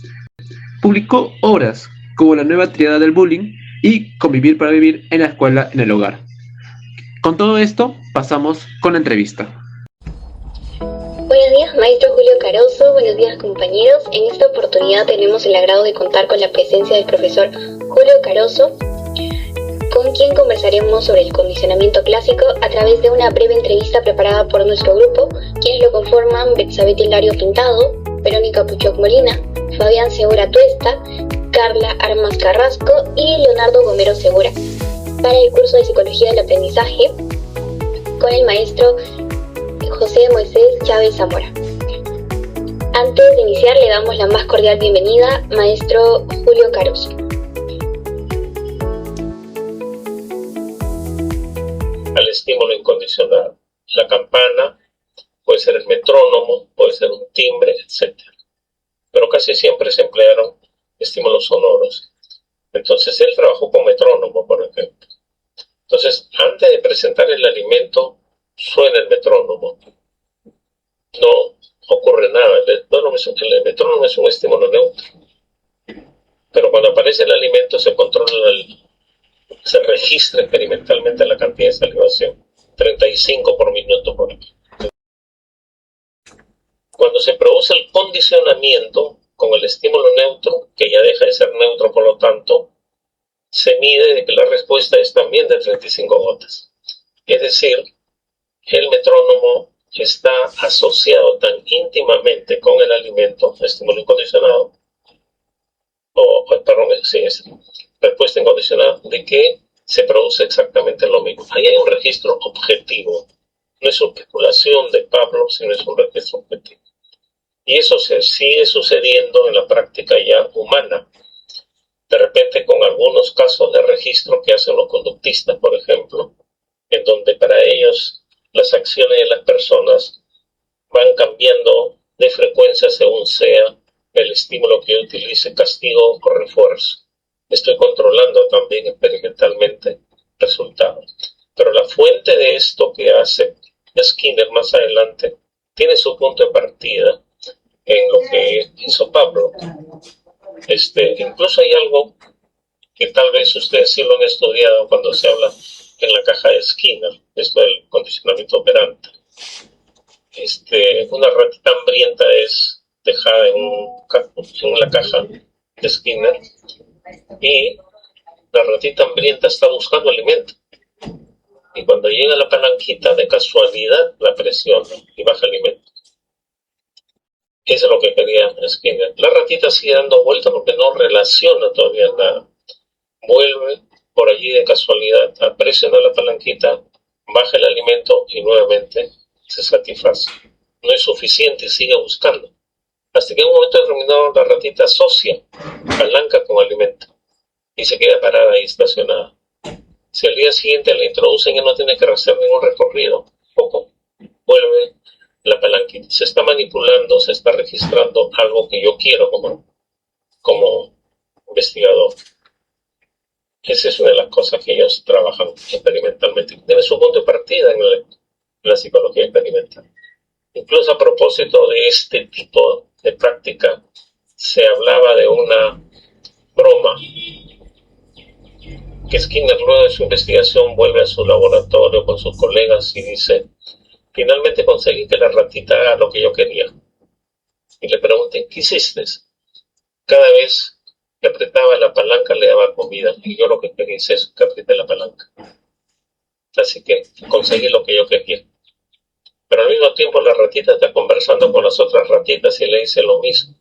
Publicó obras como La nueva triada del bullying y Convivir para vivir en la escuela, en el hogar. Con todo esto, pasamos con la entrevista. Buenos días, maestro Julio Caroso. Buenos días, compañeros. En esta oportunidad tenemos el agrado de contar con la presencia del profesor Julio Caroso, con quien conversaremos sobre el condicionamiento clásico a través de una breve entrevista preparada por nuestro grupo, quienes lo conforman: Betsabeth Hilario Pintado, Verónica Puchoc Molina, Fabián Segura Tuesta, Carla Armas Carrasco y Leonardo Gomero Segura, para el curso de Psicología del Aprendizaje con el maestro José Moisés Chávez Zamora. Antes de iniciar, le damos la más cordial bienvenida, maestro Julio Caroso. Al estímulo incondicional. La campana puede ser el metrónomo, puede ser un timbre, etc. Pero casi siempre se emplearon estímulos sonoros. Entonces él trabajó con metrónomo, por ejemplo. Entonces, antes de presentar el alimento, suena el metrónomo. No ocurre nada. El metrónomo es un estímulo neutro. Pero cuando aparece el alimento se controla, se registra experimentalmente la cantidad de salivación. 35 por minuto, por ejemplo. Cuando se produce el condicionamiento con el estímulo neutro, que ya deja de ser neutro, por lo tanto, se mide de que la respuesta es también de 35 gotas. Es decir, el metrónomo está asociado tan íntimamente con el alimento, estímulo incondicionado, es respuesta incondicionada, de que se produce exactamente lo mismo. Ahí hay un registro objetivo. No es una especulación de Pablo, sino es un registro objetivo. Y eso se sigue sucediendo en la práctica ya humana. De repente con algunos casos de registro que hacen los conductistas, por ejemplo, en donde para ellos las acciones de las personas van cambiando de frecuencia según sea el estímulo que yo utilice, castigo o refuerzo. Estoy controlando también experimentalmente resultados. Pero la fuente de esto que hace Skinner más adelante tiene su punto de partida en lo que hizo Pablo. Incluso hay algo que tal vez ustedes sí lo han estudiado cuando se habla en la caja de Skinner, esto del condicionamiento operante. Una ratita hambrienta es dejada en la caja Skinner, y la ratita hambrienta está buscando alimento. Y cuando llega a la palanquita, de casualidad la presiona y baja alimento. Eso es lo que quería Skinner. La ratita sigue dando vuelta porque no relaciona todavía nada. Vuelve por allí de casualidad, presiona la palanquita, baja el alimento y nuevamente se satisface. No es suficiente y sigue buscando. Hasta que en un momento determinado la ratita asocia palanca con alimento y se queda parada ahí estacionada. Si al día siguiente la introducen y no tiene que hacer ningún recorrido, poco, vuelve la palanquita. Se está manipulando, se está registrando algo que yo quiero como investigador. Esa es una de las cosas que ellos trabajan experimentalmente. Tiene su punto de partida en la psicología experimental. Incluso a propósito de este tipo de práctica, se hablaba de una broma que Skinner, luego de su investigación, vuelve a su laboratorio con sus colegas y dice: finalmente conseguí que la ratita haga lo que yo quería. Y le pregunté: ¿qué hiciste? Cada vez que apretaba la palanca le daba comida, y yo lo que quería es eso, que apriete la palanca. Así que conseguí lo que yo quería. Pero al mismo tiempo la ratita está conversando con las otras ratitas y le dice lo mismo: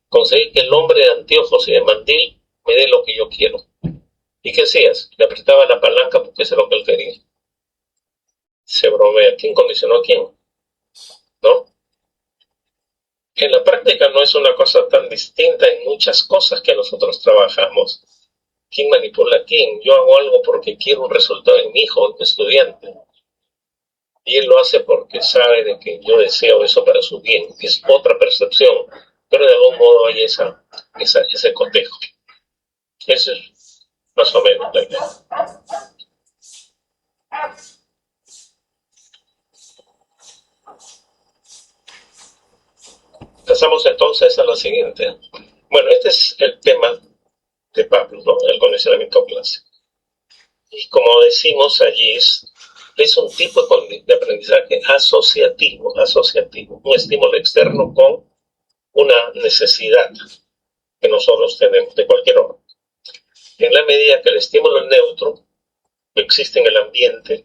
conseguí que el hombre de anteojos y de mandil me dé lo que yo quiero. ¿Y qué hacías? Le apretaba la palanca porque eso es lo que él quería. Se bromea. ¿Quién condicionó a quién? ¿No? En la práctica no es una cosa tan distinta en muchas cosas que nosotros trabajamos. ¿Quién manipula a quién? Yo hago algo porque quiero un resultado en mi hijo, en mi estudiante. Y él lo hace porque sabe de que yo deseo eso para su bien. Es otra percepción, pero de algún modo hay ese cotejo. Eso es más o menos la idea. Pasamos entonces a la siguiente. Bueno, este es el tema de Pablo, ¿no? El condicionamiento clásico. Y como decimos allí, es un tipo de aprendizaje asociativo, un estímulo externo con una necesidad que nosotros tenemos de cualquier orden. En la medida que el estímulo neutro que existe en el ambiente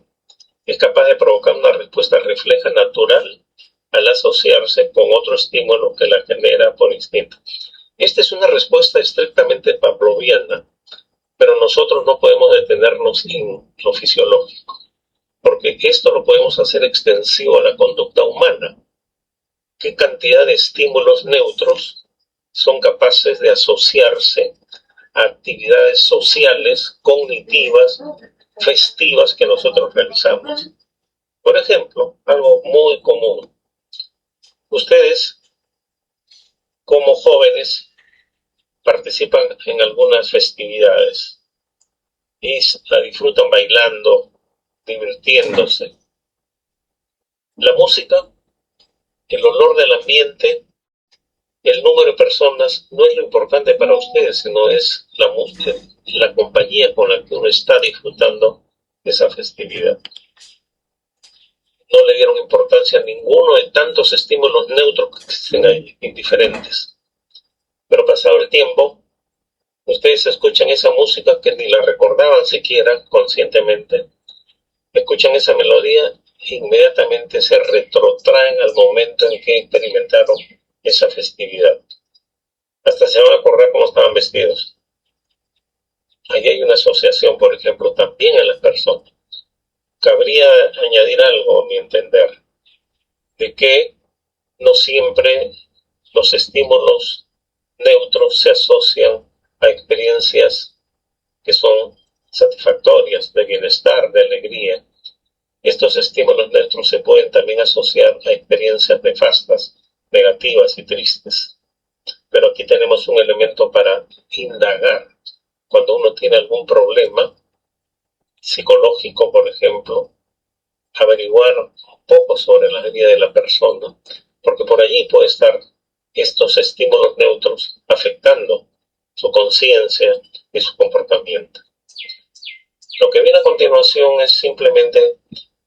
es capaz de provocar una respuesta refleja natural al asociarse con otro estímulo que la genera por instinto. Esta es una respuesta estrictamente pavloviana, pero nosotros no podemos detenernos en lo fisiológico, porque esto lo podemos hacer extensivo a la conducta humana. ¿Qué cantidad de estímulos neutros son capaces de asociarse a actividades sociales, cognitivas, festivas que nosotros realizamos? Por ejemplo, algo muy común. Ustedes, como jóvenes, participan en algunas festividades y la disfrutan bailando, divirtiéndose. La música, el olor del ambiente, el número de personas no es lo importante para ustedes, sino es la música, la compañía con la que uno está disfrutando esa festividad. No le dieron importancia a ninguno de tantos estímulos neutros que existen ahí, indiferentes. Pero pasado el tiempo, ustedes escuchan esa música que ni la recordaban siquiera conscientemente, escuchan esa melodía e inmediatamente se retrotraen al momento en que experimentaron esa festividad. Hasta se van a acordar cómo estaban vestidos. Ahí hay una asociación, por ejemplo, también en las personas. Cabría añadir algo, a mi entender, de que no siempre los estímulos neutros se asocian a experiencias que son satisfactorias, de bienestar, de alegría. Estos estímulos neutros se pueden también asociar a experiencias nefastas, negativas y tristes. Pero aquí tenemos un elemento para indagar. Cuando uno tiene algún problema psicológico, por ejemplo, averiguar un poco sobre la vida de la persona, porque por allí puede estar estos estímulos neutros afectando su conciencia y su comportamiento. Lo que viene a continuación es simplemente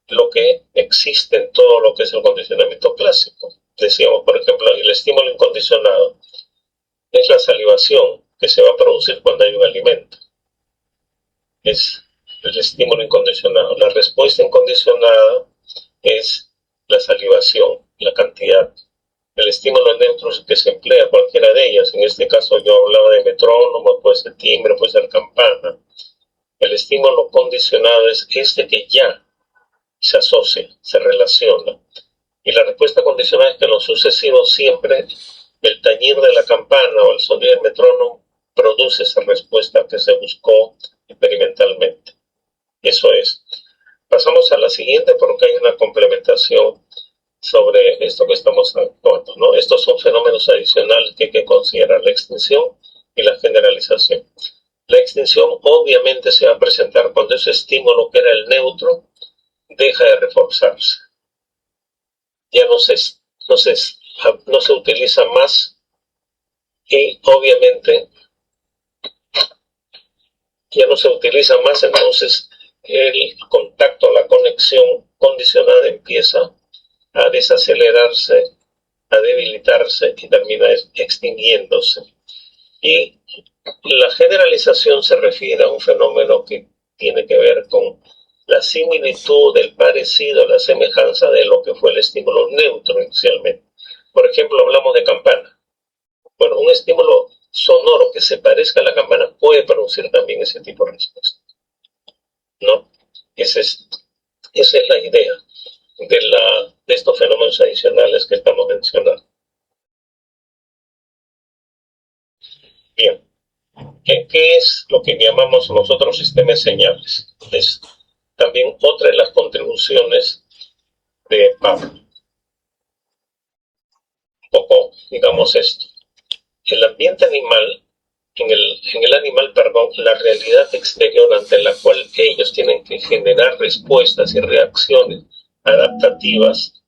lo que existe en todo lo que es el condicionamiento clásico. Decíamos, por ejemplo, el estímulo incondicionado es la salivación, que se va a producir cuando hay un alimento. Es el estímulo incondicionado. La respuesta incondicionada es la salivación, la cantidad. El estímulo neutro es que se emplea cualquiera de ellas. En este caso yo hablaba de metrónomo, puede ser timbre, puede ser campana. El estímulo condicionado es este que ya se asocia, se relaciona. Y la respuesta condicionada es que en lo sucesivo siempre el tañir de la campana o el sonido del metrónomo produce esa respuesta que se buscó experimentalmente. Eso es. Pasamos a la siguiente porque hay una complementación sobre esto que estamos actuando, ¿no? Estos son fenómenos adicionales que hay que considerar: la extinción y la generalización. La extinción obviamente se va a presentar cuando ese estímulo, que era el neutro, deja de reforzarse. Ya no se utiliza más y obviamente ya no se utiliza más, entonces el contacto, la conexión condicionada empieza a desacelerarse, a debilitarse y termina extinguiéndose. Y la generalización se refiere a un fenómeno que tiene que ver con la similitud, el parecido, la semejanza de lo que fue el estímulo neutro inicialmente. Por ejemplo, hablamos de campana. Bueno, un estímulo sonoro que se parezca a la campana puede producir también ese tipo de respuesta, ¿no? Esa es la idea de estos fenómenos adicionales que estamos mencionando. Bien, ¿qué es lo que llamamos nosotros sistema de señales? Es también otra de las contribuciones de Pablo. Un poco, digamos esto. El ambiente animal, en el animal, la realidad exterior ante la cual ellos tienen que generar respuestas y reacciones adaptativas,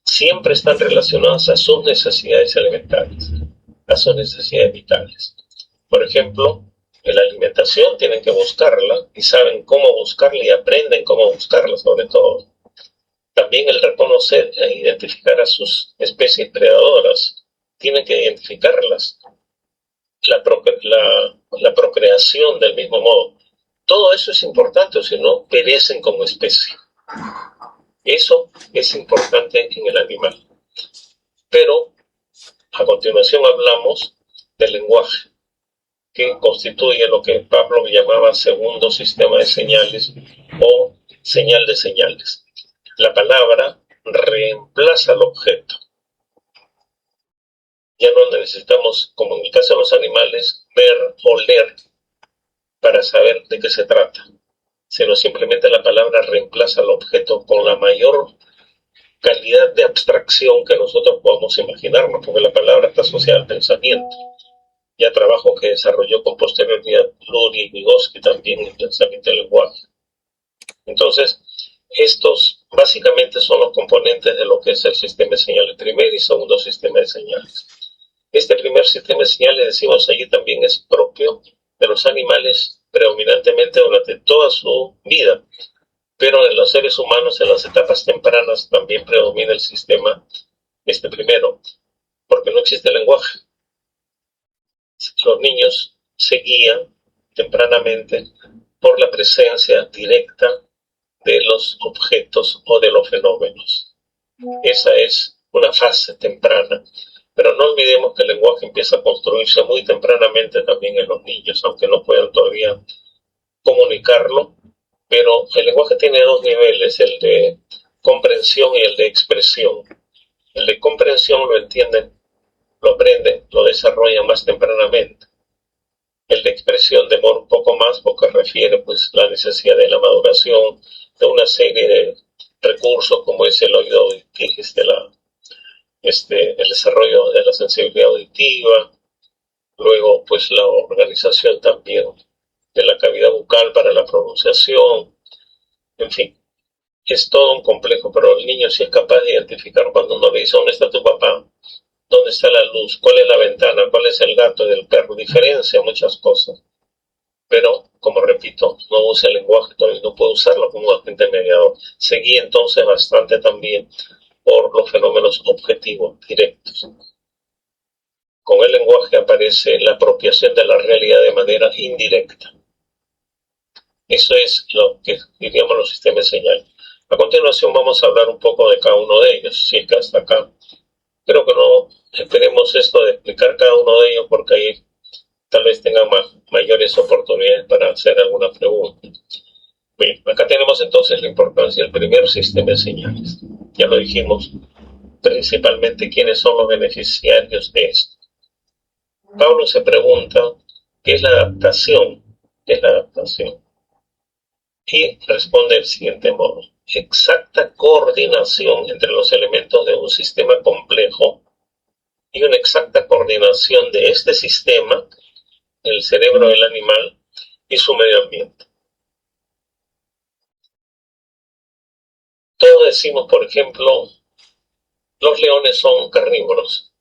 siempre están relacionadas a sus necesidades elementales, a sus necesidades vitales. Por ejemplo, en la alimentación tienen que buscarla y saben cómo buscarla y aprenden cómo buscarla, sobre todo. También el reconocer e identificar a sus especies predadoras, tienen que identificarlas. La procreación del mismo modo. Todo eso es importante, o si no, perecen como especie. Eso es importante en el animal. Pero a continuación hablamos del lenguaje, que constituye lo que Pablo llamaba segundo sistema de señales o señal de señales. La palabra reemplaza al objeto. Ya no necesitamos, como en el caso de los animales, ver o leer para saber de qué se trata, sino simplemente la palabra reemplaza al objeto con la mayor calidad de abstracción que nosotros podamos imaginarnos, porque la palabra está asociada al pensamiento. Ya trabajo que desarrolló con posterioridad Lurie y Vygotsky también en el pensamiento del lenguaje. Entonces, estos básicamente son los componentes de lo que es el sistema de señales, primer y segundo sistema de señales. Este primer sistema de señales, decimos allí, también es propio de los animales predominantemente durante toda su vida, pero en los seres humanos en las etapas tempranas también predomina el sistema primero, porque no existe lenguaje. Los niños se guían tempranamente por la presencia directa de los objetos o de los fenómenos. Esa es una fase temprana. Pero no olvidemos que el lenguaje empieza a construirse muy tempranamente también en los niños, aunque no puedan todavía comunicarlo. Pero el lenguaje tiene dos niveles, el de comprensión y el de expresión. El de comprensión lo entienden, lo aprenden, lo desarrollan más tempranamente. El de expresión demora un poco más porque refiere pues la necesidad de la maduración de una serie de recursos como es el oído auditivo, el desarrollo de la sensibilidad auditiva, luego pues la organización también de la cavidad bucal para la pronunciación, en fin, es todo un complejo, pero el niño sí es capaz de identificar cuando uno le dice ¿dónde está tu papá? ¿Dónde está la luz? ¿Cuál es la ventana? ¿Cuál es el gato del perro? Diferencia muchas cosas, pero como repito, no usa el lenguaje, todavía no puede usarlo como un agente mediador. Se guía entonces bastante también por los fenómenos objetivos directos. con el lenguaje aparece la apropiación de la realidad de manera indirecta. Eso es lo que diríamos los sistemas de señal. A continuación vamos a hablar un poco de cada uno de ellos, si es que hasta acá. Creo que no esperemos esto de explicar cada uno de ellos porque ahí tal vez tengan mayores oportunidades para hacer alguna pregunta. Bien, acá tenemos entonces la importancia del primer sistema de señales. Ya lo dijimos, principalmente quiénes son los beneficiarios de esto. Pablo se pregunta qué es la adaptación, qué es la adaptación. Y responde del siguiente modo: exacta coordinación entre los elementos de un sistema complejo y una exacta coordinación de este sistema, el cerebro del animal y su medio ambiente. Todos decimos, por ejemplo, los leones son carnívoros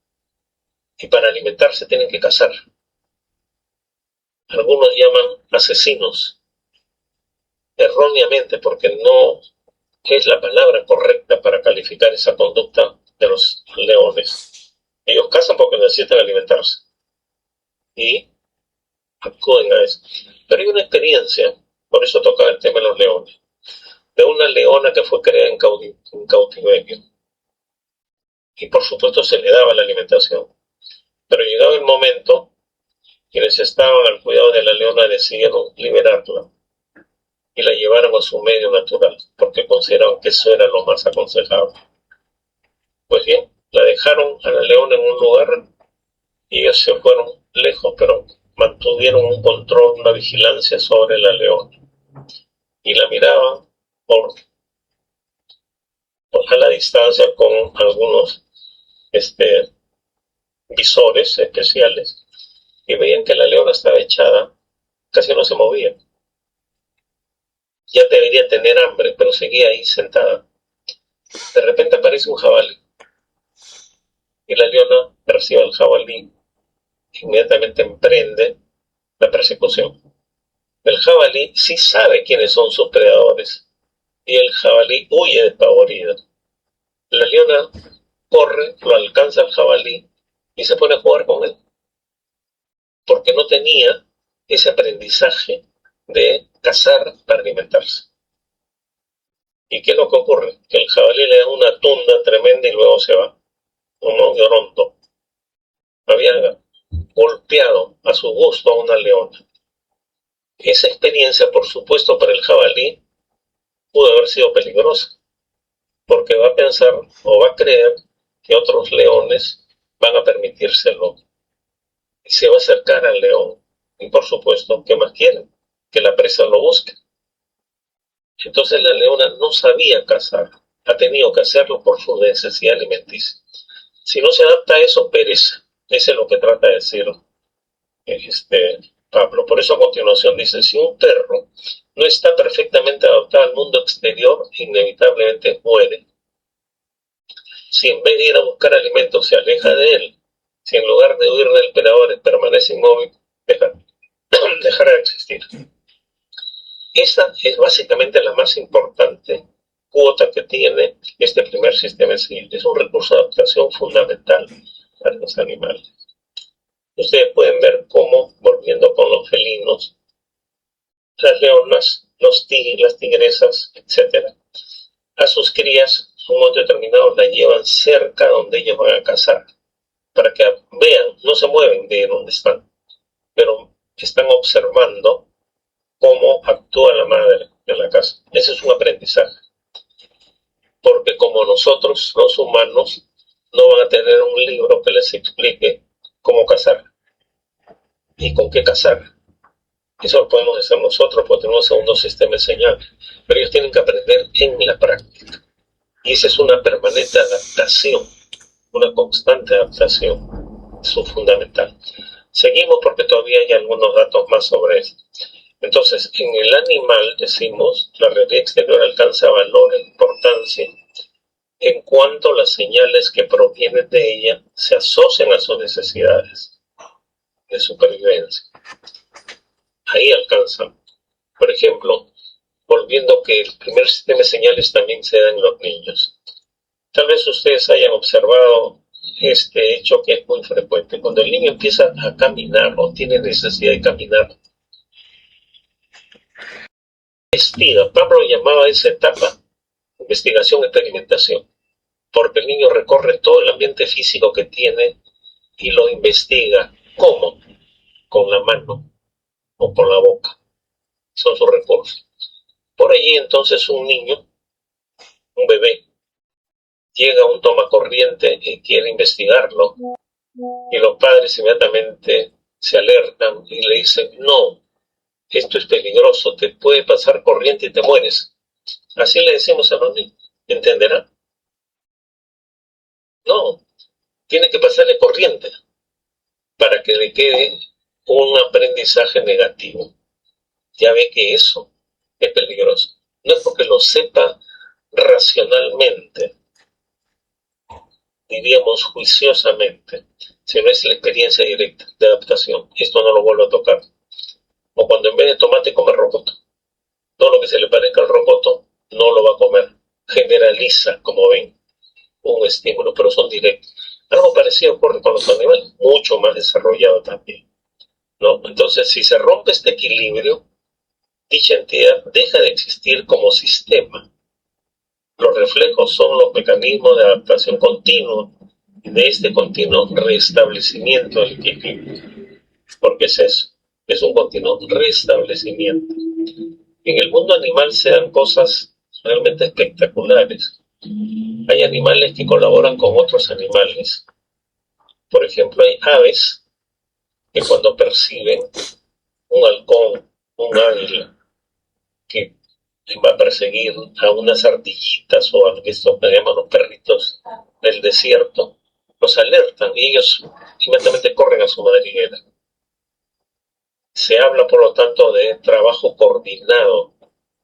y para alimentarse tienen que cazar. Algunos llaman asesinos, erróneamente, porque no es la palabra correcta para calificar esa conducta de los leones. Ellos cazan porque necesitan alimentarse y acuden a eso. Pero hay una experiencia, por eso toca el tema de los leones, de una leona que fue criada en cautiverio. Y por supuesto se le daba la alimentación. Pero llegado el momento, quienes estaban al cuidado de la leona decidieron liberarla y la llevaron a su medio natural, porque consideraban que eso era lo más aconsejable. Pues bien, la dejaron a la leona en un lugar y ellos se fueron lejos, pero mantuvieron un control, una vigilancia sobre la leona. Y la miraban a la distancia con algunos visores especiales y veían que la leona estaba echada, casi no se movía. Ya debería tener hambre, pero seguía ahí sentada. De repente aparece un jabalí y la leona percibe al jabalí, inmediatamente emprende la persecución. El jabalí sí sabe quiénes son sus predadores y el jabalí huye despavorido. La leona corre, lo alcanza al jabalí y se pone a jugar con él, porque no tenía ese aprendizaje de cazar para alimentarse. ¿Y qué es lo que ocurre? Que el jabalí le da una tunda tremenda y luego se va, como un lloronto. Había golpeado a su gusto a una leona. Esa experiencia, por supuesto, para el jabalí pudo haber sido peligrosa, porque va a pensar o va a creer que otros leones van a permitírselo. Y se va a acercar al león. Y por supuesto, ¿qué más quieren? Que la presa lo busque. Entonces la leona no sabía cazar. Ha tenido que hacerlo por su necesidad alimenticia. Si no se adapta a eso, perece. Eso es lo que trata de decir Pablo. Por eso a continuación dice, si un perro no está perfectamente adaptado al mundo exterior, inevitablemente muere. Si en vez de ir a buscar alimentos se aleja de él, si en lugar de huir del predador permanece inmóvil, dejará de existir. Esa es básicamente la más importante cuota que tiene este primer sistema de señales. Es un recurso de adaptación fundamental para los animales. Ustedes pueden ver cómo, volviendo con los felinos, las leonas, las tigresas, etc., a sus crías, en un momento determinado, las llevan cerca donde ellos van a cazar, para que vean, no se mueven de donde están, pero están observando cómo actúa la madre de la casa. Ese es un aprendizaje, porque como nosotros, los humanos, no van a tener un libro que les explique cómo cazar y con qué cazar. Eso lo podemos hacer nosotros porque tenemos un segundo sistema de señales, pero ellos tienen que aprender en la práctica. Y esa es una permanente adaptación, una constante adaptación, eso es fundamental. Seguimos porque todavía hay algunos datos más sobre esto. Entonces, en el animal, decimos, la realidad exterior alcanza valor e importancia en cuanto las señales que provienen de ella se asocian a sus necesidades de supervivencia. Ahí alcanzan. Por ejemplo, volviendo que el primer sistema de señales también se da en los niños. Tal vez ustedes hayan observado este hecho que es muy frecuente. Cuando el niño empieza a caminar o tiene necesidad de caminar, investiga. Pablo llamaba a esa etapa investigación, experimentación, porque el niño recorre todo el ambiente físico que tiene y lo investiga. ¿Cómo? Con la mano o con la boca. Son sus recursos. Por allí entonces un niño, un bebé, llega a un tomacorriente y quiere investigarlo y los padres inmediatamente se alertan y le dicen, no, esto es peligroso, te puede pasar corriente y te mueres. Así le decimos a los niños, ¿entenderán? No, tiene que pasarle corriente para que le quede un aprendizaje negativo. Ya ve que eso es peligroso. No es porque lo sepa racionalmente, diríamos juiciosamente, sino es la experiencia directa de adaptación. Esto no lo vuelvo a tocar. O cuando en vez de tomate come rocoto. Todo lo que se le parezca al rocoto no lo va a comer. Generaliza, como ven, un estímulo, pero son directos. Algo parecido ocurre con los animales, mucho más desarrollado también, ¿no? Entonces, si se rompe este equilibrio, dicha entidad deja de existir como sistema. Los reflejos son los mecanismos de adaptación continua y de este continuo restablecimiento del equilibrio. Porque es eso, es un continuo restablecimiento. En el mundo animal se dan cosas realmente espectaculares. Hay animales que colaboran con otros animales. Por ejemplo, hay aves que cuando perciben un halcón, un águila, que va a perseguir a unas ardillitas o a estos que llaman los perritos del desierto, los alertan y ellos inmediatamente corren a su madriguera. Se habla, por lo tanto, de trabajo coordinado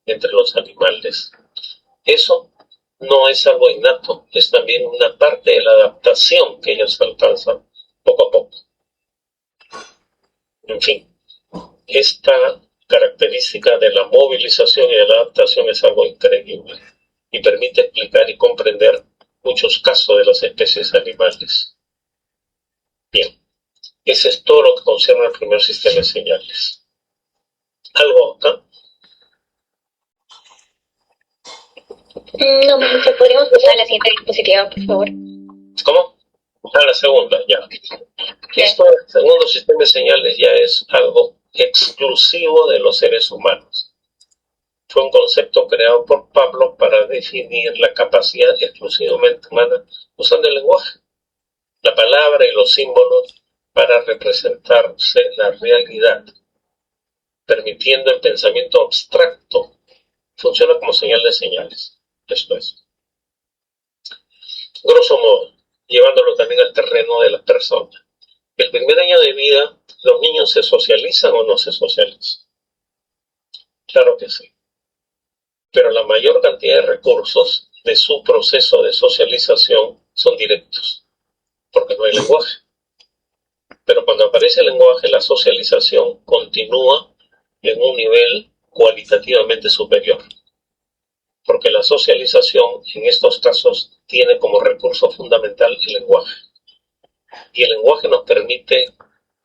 entre los animales. Eso no es algo innato, es también una parte de la adaptación que ellos alcanzan poco a poco. En fin, esta característica de la movilización y de la adaptación es algo increíble y permite explicar y comprender muchos casos de las especies animales. Bien, ese es todo lo que concierne al primer sistema de señales. ¿Algo acá? No, maestra, ¿podríamos pasar a la siguiente diapositiva, por favor? ¿Cómo? A la segunda, ya. Esto, el segundo sistema de señales, ya es algo exclusivo de los seres humanos. Fue un concepto creado por Pablo para definir la capacidad exclusivamente humana usando el lenguaje, la palabra y los símbolos para representarse la realidad, permitiendo el pensamiento abstracto. Funciona como señal de señales. Esto es. Grosso modo, llevándolo también al terreno de las personas. El primer año de vida, ¿los niños se socializan o no se socializan? Claro que sí. Pero la mayor cantidad de recursos de su proceso de socialización son directos, porque no hay lenguaje. Pero cuando aparece el lenguaje, la socialización continúa en un nivel cualitativamente superior, porque la socialización en estos casos tiene como recurso fundamental el lenguaje. Y el lenguaje nos permite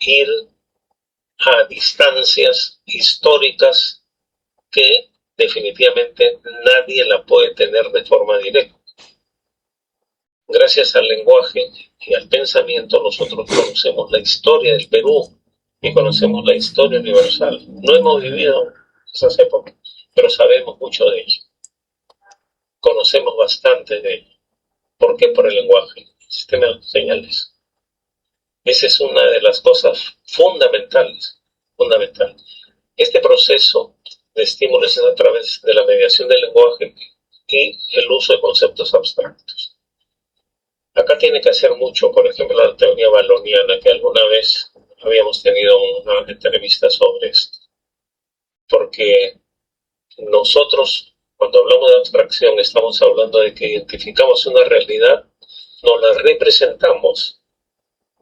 ir a distancias históricas que definitivamente nadie la puede tener de forma directa. Gracias al lenguaje y al pensamiento nosotros conocemos la historia del Perú y conocemos la historia universal. No hemos vivido esas épocas, pero sabemos mucho de ello. Conocemos bastante de ello. ¿Por qué? Por el lenguaje, el sistema de señales. Esa es una de las cosas fundamentales. Este proceso de estímulos es a través de la mediación del lenguaje y el uso de conceptos abstractos. Acá tiene que hacer mucho, por ejemplo, la teoría baloniana, que alguna vez habíamos tenido una entrevista sobre esto. Porque nosotros, cuando hablamos de abstracción, estamos hablando de que identificamos una realidad, nos la representamos,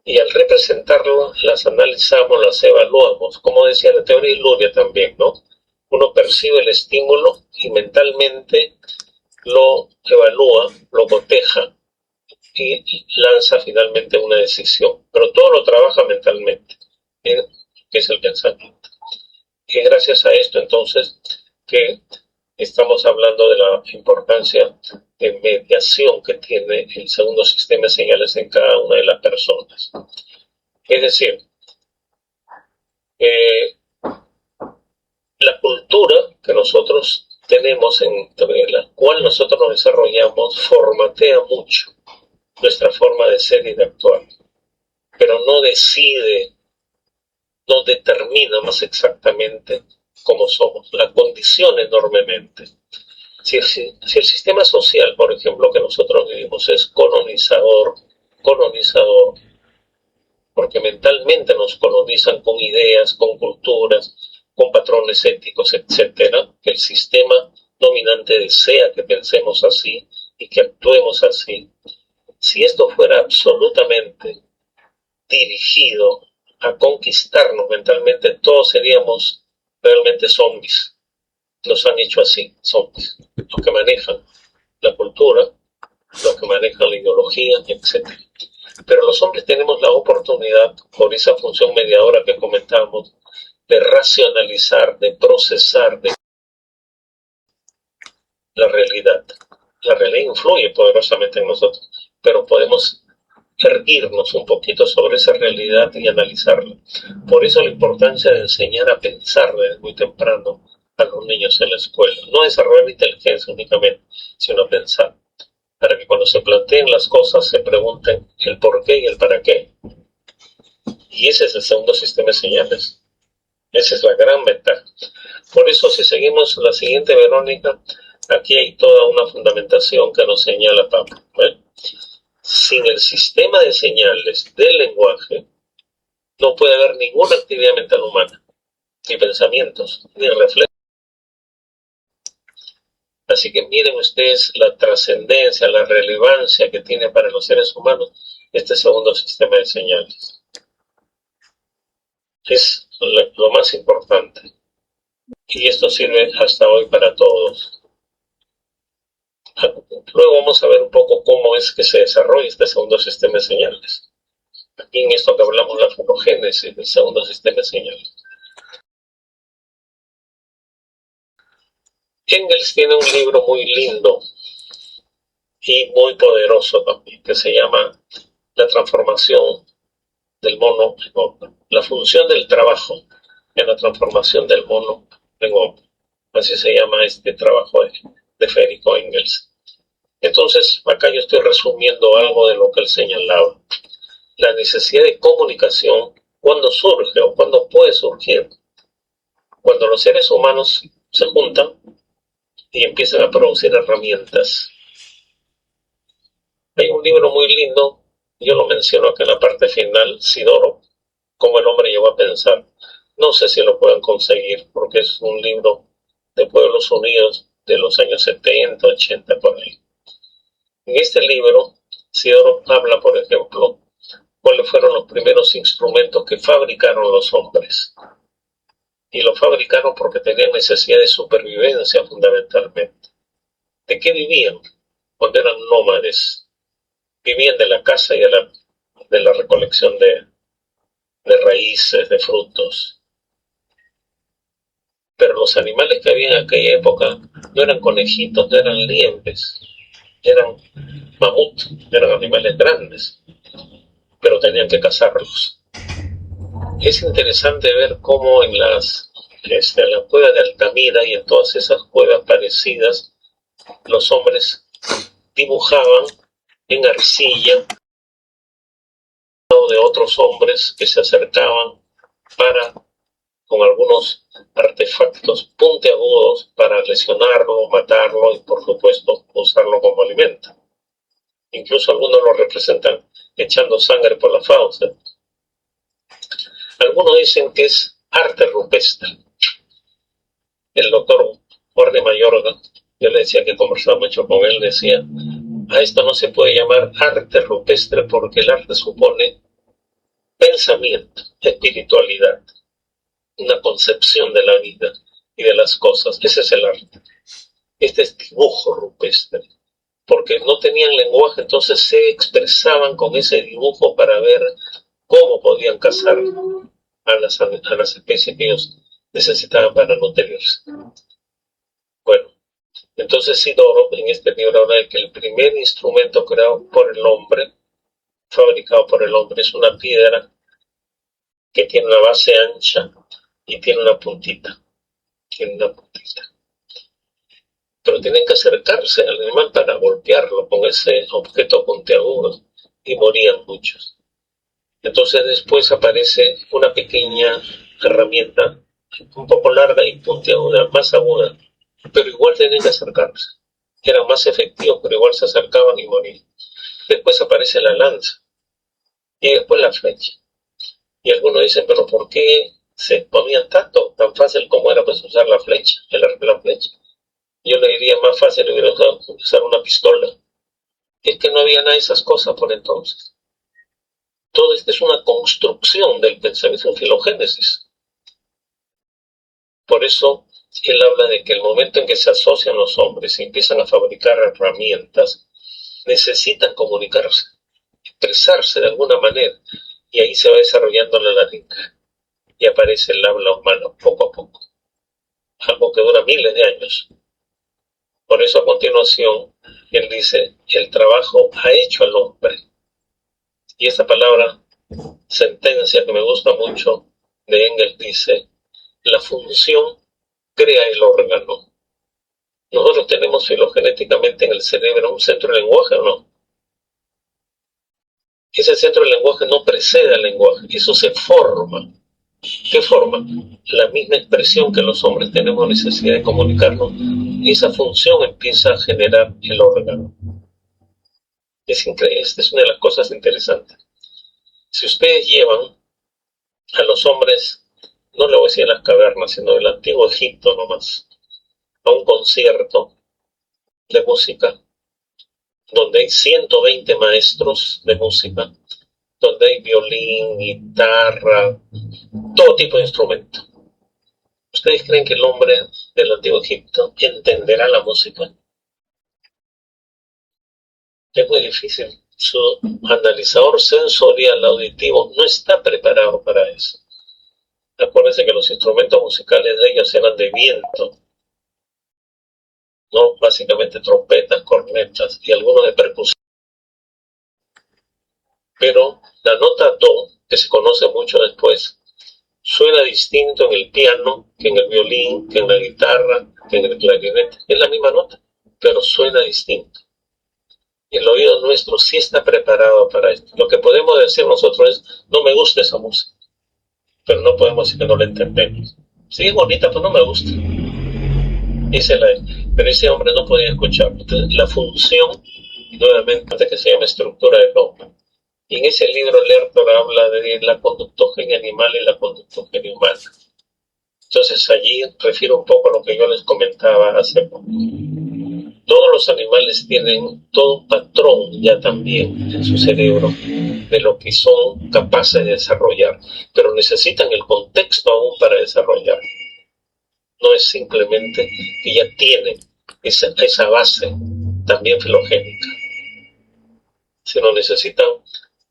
y al representarlo, las analizamos, las evaluamos. Como decía la teoría de Luria también, ¿no? Uno percibe el estímulo y mentalmente lo evalúa, lo coteja, y lanza finalmente una decisión. Pero todo lo trabaja mentalmente, que es el pensamiento. Y gracias a esto, entonces, que estamos hablando de la importancia de mediación que tiene el segundo sistema de señales en cada una de las personas. Es decir, la cultura que nosotros tenemos, en la cual nosotros nos desarrollamos, formatea mucho nuestra forma de ser y de actuar, pero no decide, no determina más exactamente cómo somos, la condiciona enormemente. Si el sistema social, por ejemplo, que nosotros vivimos es colonizador, porque mentalmente nos colonizan con ideas, con culturas, con patrones éticos, etcétera, que el sistema dominante desea que pensemos así y que actuemos así. Si esto fuera absolutamente dirigido a conquistarnos mentalmente, todos seríamos realmente zombies. Nos han hecho así, zombies. Los que manejan la cultura, los que manejan la ideología, etcétera. Pero los hombres tenemos la oportunidad, por esa función mediadora que comentamos, de racionalizar, de procesar la realidad. La realidad influye poderosamente en nosotros, pero podemos erguirnos un poquito sobre esa realidad y analizarla. Por eso la importancia de enseñar a pensar desde muy temprano a los niños en la escuela. No desarrollar inteligencia únicamente, sino a pensar, para que cuando se planteen las cosas se pregunten el por qué y el para qué. Y ese es el segundo sistema de señales. Esa es la gran ventaja. Por eso, si seguimos la siguiente, Verónica, aquí hay toda una fundamentación que nos señala Pablo. Sin el sistema de señales del lenguaje, no puede haber ninguna actividad mental humana, ni pensamientos, ni reflejos. Así que miren ustedes la trascendencia, la relevancia que tiene para los seres humanos este segundo sistema de señales. Es lo más importante. Y esto sirve hasta hoy para todos. Luego vamos a ver un poco cómo es que se desarrolla este segundo sistema de señales. Aquí en esto que hablamos, la fonogénesis del segundo sistema de señales. Engels tiene un libro muy lindo y muy poderoso también, que se llama La transformación del mono en hombre. La función del trabajo en la transformación del mono en hombre. Así se llama este trabajo de Federico Engels. Entonces, acá yo estoy resumiendo algo de lo que él señalaba. La necesidad de comunicación, cuando surge o cuando puede surgir, cuando los seres humanos se juntan y empiezan a producir herramientas. Hay un libro muy lindo, yo lo menciono acá en la parte final, Sidoro, cómo el hombre llegó a pensar. No sé si lo pueden conseguir, porque es un libro de Pueblos Unidos de los años 70, 80, por ahí. En este libro, Sidoro habla, por ejemplo, cuáles fueron los primeros instrumentos que fabricaron los hombres. Y lo fabricaron porque tenían necesidad de supervivencia fundamentalmente. ¿De qué vivían? Cuando eran nómades. Vivían de la caza y de la recolección de raíces, de frutos. Pero los animales que había en aquella época no eran conejitos, no eran liebres, eran mamut, eran animales grandes, pero tenían que cazarlos. Es interesante ver cómo en la cueva de Altamira y en todas esas cuevas parecidas, los hombres dibujaban en arcilla de otros hombres que se acercaban con algunos artefactos puntiagudos para lesionarlo, matarlo y por supuesto usarlo como alimento. Incluso algunos lo representan echando sangre por la fauce. Algunos dicen que es arte rupestre. El doctor Jorge Mayorga, yo le decía que conversaba mucho con él, decía, a esto no se puede llamar arte rupestre porque el arte supone pensamiento, espiritualidad, una concepción de la vida y de las cosas. Ese es el arte. Este es dibujo rupestre. porque no tenían lenguaje, entonces se expresaban con ese dibujo para ver cómo podían cazar a las especies que ellos necesitaban para nutrirse. Bueno, entonces Sidoro en este libro habla de que el primer instrumento creado por el hombre, fabricado por el hombre, es una piedra que tiene una base ancha y tiene una puntita. Pero tienen que acercarse al animal para golpearlo con ese objeto puntiagudo, y morían muchos. Entonces después aparece una pequeña herramienta, un poco larga y puntiaguda, más aguda, pero igual tenían que acercarse. Eran más efectivos, pero igual se acercaban y morían. Después aparece la lanza y después la flecha. Y algunos dicen, pero ¿por qué se ponían tanto? Tan fácil como era pues usar la flecha, el arco de la flecha. Yo le diría más fácil hubiera usar una pistola. Es que no había nada de esas cosas por entonces. Todo esto es una construcción del pensamiento en filogénesis. Por eso él habla de que el momento en que se asocian los hombres y empiezan a fabricar herramientas, necesitan comunicarse, expresarse de alguna manera, y ahí se va desarrollando la laringe y aparece el habla humana poco a poco, algo que dura miles de años. Por eso a continuación él dice, el trabajo ha hecho al hombre. Y esta palabra, sentencia que me gusta mucho, de Engels dice, la función crea el órgano. Nosotros tenemos filogenéticamente en el cerebro un centro de lenguaje, ¿o no? Ese centro de lenguaje no precede al lenguaje, eso se forma. ¿Qué forma? La misma expresión que los hombres tenemos necesidad de comunicarnos, y esa función empieza a generar el órgano. Es increíble, esta es una de las cosas interesantes. Si ustedes llevan a los hombres, no le voy a decir a las cavernas, sino del antiguo Egipto nomás, a un concierto de música, donde hay 120 maestros de música, donde hay violín, guitarra, todo tipo de instrumento. ¿Ustedes creen que el hombre del antiguo Egipto entenderá la música? Es muy difícil. Su analizador sensorial auditivo no está preparado para eso. Acuérdense que los instrumentos musicales de ellos eran de viento, ¿no? Básicamente trompetas, cornetas y algunos de percusión. Pero la nota do, que se conoce mucho después, suena distinto en el piano, que en el violín, que en la guitarra, que en el clarinete. Es la misma nota, pero suena distinto. Y el oído nuestro sí está preparado para esto. Lo que podemos decir nosotros es, no me gusta esa música. Pero no podemos decir que no la entendemos. Sí, es bonita, pero no me gusta. Pero ese hombre no podía escuchar. Entonces, la función, nuevamente, que se llama estructura del hombre. Y en ese libro Lertor habla de la conductogenia animal y la conductogenia humana. Entonces allí refiero un poco a lo que yo les comentaba hace poco. Todos los animales tienen todo un patrón ya también en su cerebro de lo que son capaces de desarrollar, pero necesitan el contexto aún para desarrollar. No es simplemente que ya tienen esa base también filogénica, sino necesitan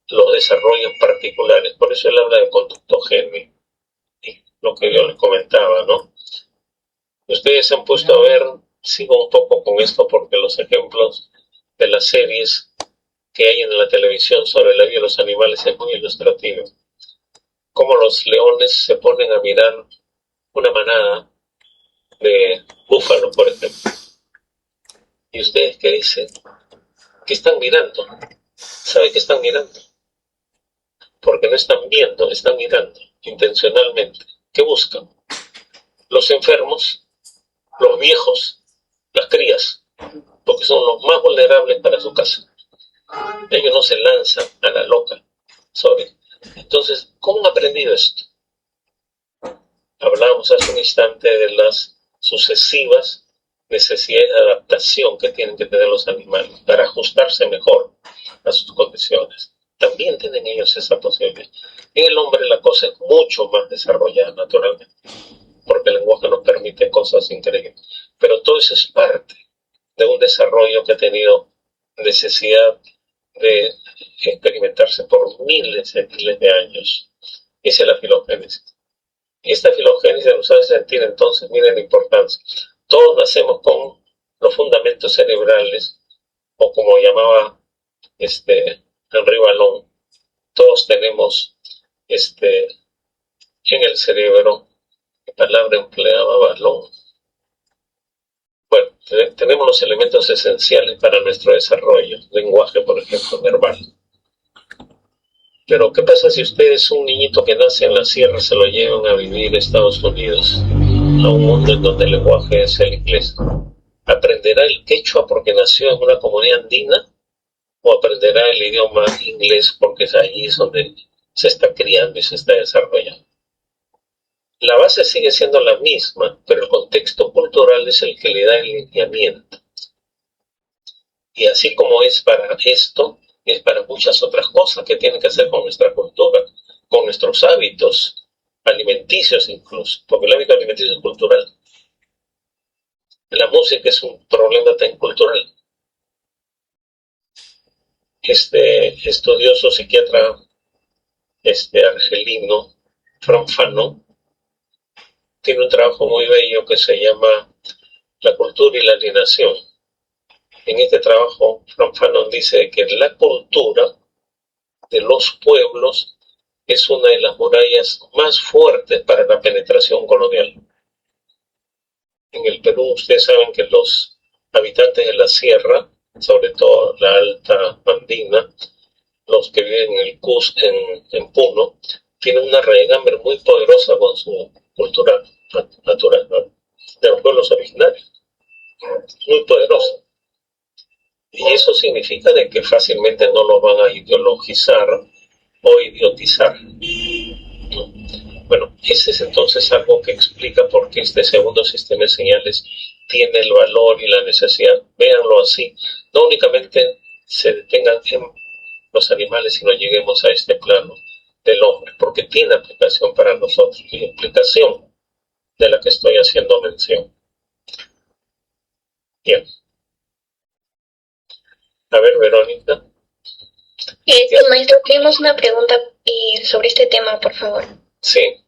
los desarrollos particulares. Por eso él habla de conductogenia, y lo que yo les comentaba, ¿no? Ustedes se han puesto a ver, sigo un poco con esto porque los ejemplos de las series que hay en la televisión sobre la vida de los animales es muy ilustrativo. Como los leones se ponen a mirar una manada de búfalos, por ejemplo. ¿Y ustedes qué dicen? ¿Qué están mirando? ¿Saben qué están mirando? Porque no están viendo, están mirando intencionalmente. ¿Qué buscan? Los enfermos, los viejos, las crías, porque son los más vulnerables para su casa. Ellos no se lanzan a la loca. Entonces, ¿cómo han aprendido esto? Hablábamos hace un instante de las sucesivas necesidades de adaptación que tienen que tener los animales para ajustarse mejor a sus condiciones. También tienen ellos esa posibilidad. En el hombre la cosa es mucho más desarrollada naturalmente, porque el lenguaje nos permite cosas increíbles. Pero todo eso es parte de un desarrollo que ha tenido necesidad de experimentarse por miles de años. Esa es la filogénesis. Esta filogénesis nos hace sentir entonces, miren la importancia, todos nacemos con los fundamentos cerebrales, o como llamaba Henri Vallon, todos tenemos en el cerebro, ¿qué palabra empleaba Vallon? Bueno, tenemos los elementos esenciales para nuestro desarrollo, lenguaje, por ejemplo, verbal. Pero, ¿qué pasa si usted es un niñito que nace en la sierra, se lo llevan a vivir a Estados Unidos, a un mundo en donde el lenguaje es el inglés? ¿Aprenderá el quechua porque nació en una comunidad andina? ¿O aprenderá el idioma inglés porque es allí donde se está criando y se está desarrollando? La base sigue siendo la misma, pero el contexto cultural es el que le da el lineamiento. Y así como es para esto, es para muchas otras cosas que tienen que hacer con nuestra cultura, con nuestros hábitos alimenticios incluso, porque el hábito alimenticio es cultural. La música es un problema tan cultural. Este estudioso psiquiatra argelino, Frank Fanon, tiene un trabajo muy bello que se llama La cultura y la alienación. En este trabajo, Frank Fanon dice que la cultura de los pueblos es una de las murallas más fuertes para la penetración colonial. En el Perú, ustedes saben que los habitantes de la sierra, sobre todo la alta andina, los que viven en el Cusco, en Puno, tienen una raigambre muy poderosa con su cultura natural, ¿no? De los pueblos originarios, muy poderosa. Y eso significa de que fácilmente no lo van a ideologizar o idiotizar, ¿no? Bueno, ese es entonces algo que explica por qué este segundo sistema de señales tiene el valor y la necesidad. Véanlo así, no únicamente se detengan en los animales, sino lleguemos a este plano del hombre, porque tiene aplicación para nosotros, y implicación de la que estoy haciendo mención. Bien. A ver, Verónica. Maestro, tenemos una pregunta sobre este tema, por favor. Sí.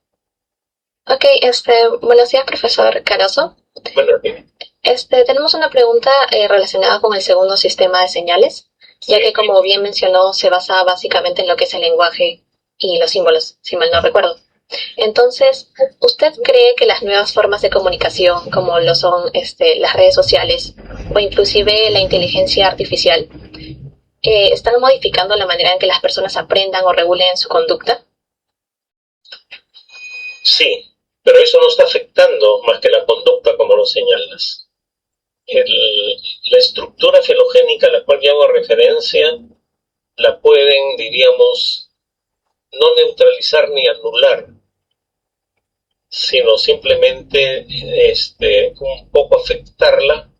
Ok, buenos días, profesor Caroso. Buenos días. Tenemos una pregunta relacionada con el segundo sistema de señales, ya que, como bien mencionó, se basa básicamente en lo que es el lenguaje y los símbolos, si mal no recuerdo. Entonces, ¿usted cree que las nuevas formas de comunicación, como lo son las redes sociales o inclusive la inteligencia artificial, están modificando la manera en que las personas aprendan o regulen su conducta? Sí, pero eso no está afectando más que la conducta, como lo señalas. La estructura filogénica a la cual yo hago referencia la pueden, diríamos, no neutralizar ni anular, sino simplemente un poco afectarla,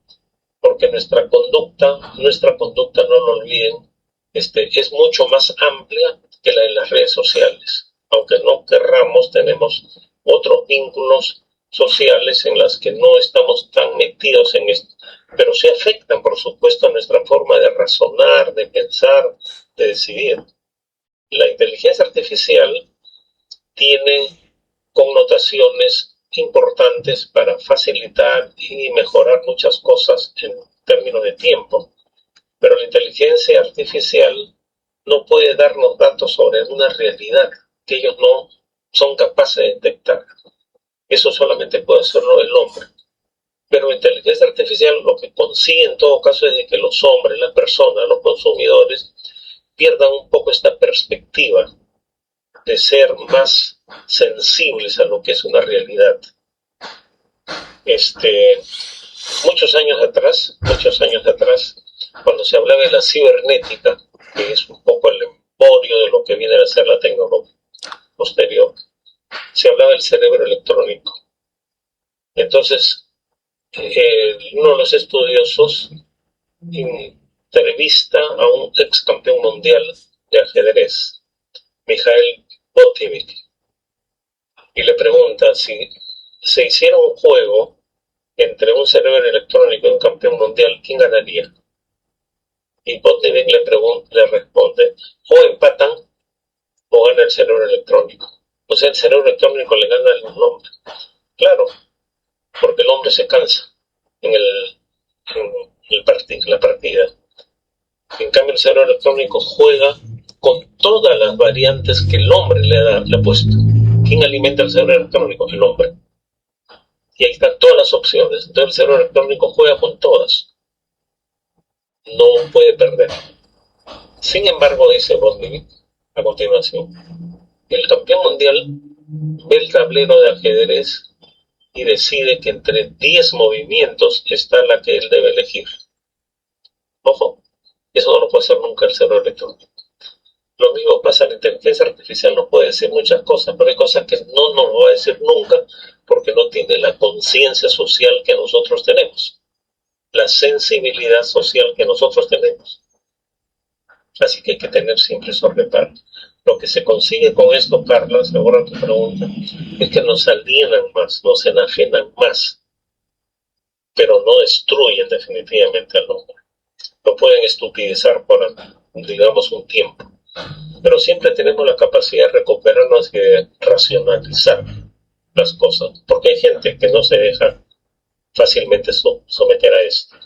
porque nuestra conducta, no lo olviden, es mucho más amplia que la de las redes sociales. Aunque no querramos, tenemos otros vínculos sociales en las que no estamos tan metidos en esto, pero sí afectan, por supuesto, nuestra forma de razonar, de pensar, de decidir. La inteligencia artificial tiene connotaciones importantes para facilitar y mejorar muchas cosas en términos de tiempo, pero la inteligencia artificial no puede darnos datos sobre una realidad que ellos no son capaces de detectar. Eso solamente puede hacerlo el hombre. Pero la inteligencia artificial lo que consigue en todo caso es de que los hombres, las personas, los consumidores, pierdan un poco esta perspectiva de ser más sensibles a lo que es una realidad. Muchos años atrás, cuando se hablaba de la cibernética, que es un poco el emporio de lo que viene a ser la tecnología posterior, se hablaba del cerebro electrónico. Entonces, uno de los estudiosos entrevista a un ex campeón mundial de ajedrez, Mikhail Botivich, y le pregunta si se hiciera un juego entre un cerebro electrónico y un campeón mundial, ¿quién ganaría? Y Botvinnik le responde, o empatan o gana el cerebro electrónico. O sea, el cerebro electrónico le gana al hombre. Claro, porque el hombre se cansa en la partida. En cambio, el cerebro electrónico juega con todas las variantes que el hombre le ha puesto. ¿Quién alimenta el cerebro electrónico? El hombre. Y ahí están todas las opciones. Entonces el cerebro electrónico juega con todas. No puede perder. Sin embargo, dice Botvinnik a continuación, el campeón mundial ve el tablero de ajedrez y decide que entre 10 movimientos está la que él debe elegir. Ojo, eso no lo puede hacer nunca el cerebro electrónico. Lo mismo pasa, la inteligencia artificial no puede decir muchas cosas, pero hay cosas que no nos lo va a decir nunca porque no tiene la conciencia social que nosotros tenemos, la sensibilidad social que nosotros tenemos. Así que hay que tener siempre eso reparo. Lo que se consigue con esto, Carla, seguro tu pregunta, es que nos alienan más, nos enajenan más, pero no destruyen definitivamente al hombre. Lo pueden estupidizar por, digamos, un tiempo, pero siempre tenemos la capacidad de recuperarnos y de racionalizar las cosas, porque hay gente que no se deja fácilmente someter a esto.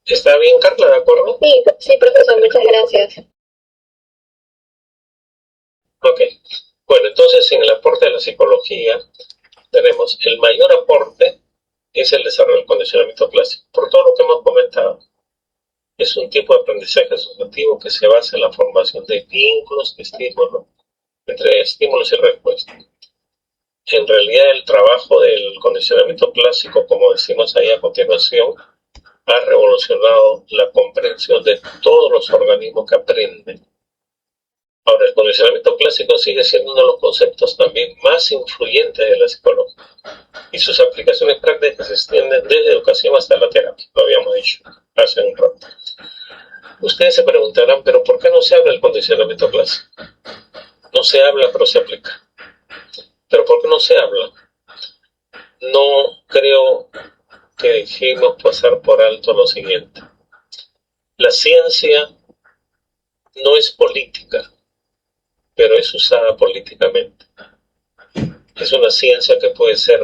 ¿Está bien, Carla, de acuerdo? Sí, profesor, muchas gracias. Ok, bueno, entonces en el aporte de la psicología tenemos el mayor aporte es el desarrollo del condicionamiento clásico, por todo lo que hemos comentado. Es un tipo de aprendizaje asociativo que se basa en la formación de vínculos de estímulo, entre estímulos y respuestas. En realidad el trabajo del condicionamiento clásico, como decimos ahí a continuación, ha revolucionado la comprensión de todos los organismos que aprenden. Ahora, el condicionamiento clásico sigue siendo uno de los conceptos también más influyentes de la psicología y sus aplicaciones prácticas se extienden desde educación hasta la terapia, lo habíamos dicho hace un rato. Ustedes se preguntarán, ¿pero por qué no se habla del condicionamiento clásico? No se habla, pero se aplica. ¿Pero por qué no se habla? No creo que dejemos pasar por alto lo siguiente. La ciencia no es política, pero es usada políticamente. Es una ciencia que puede ser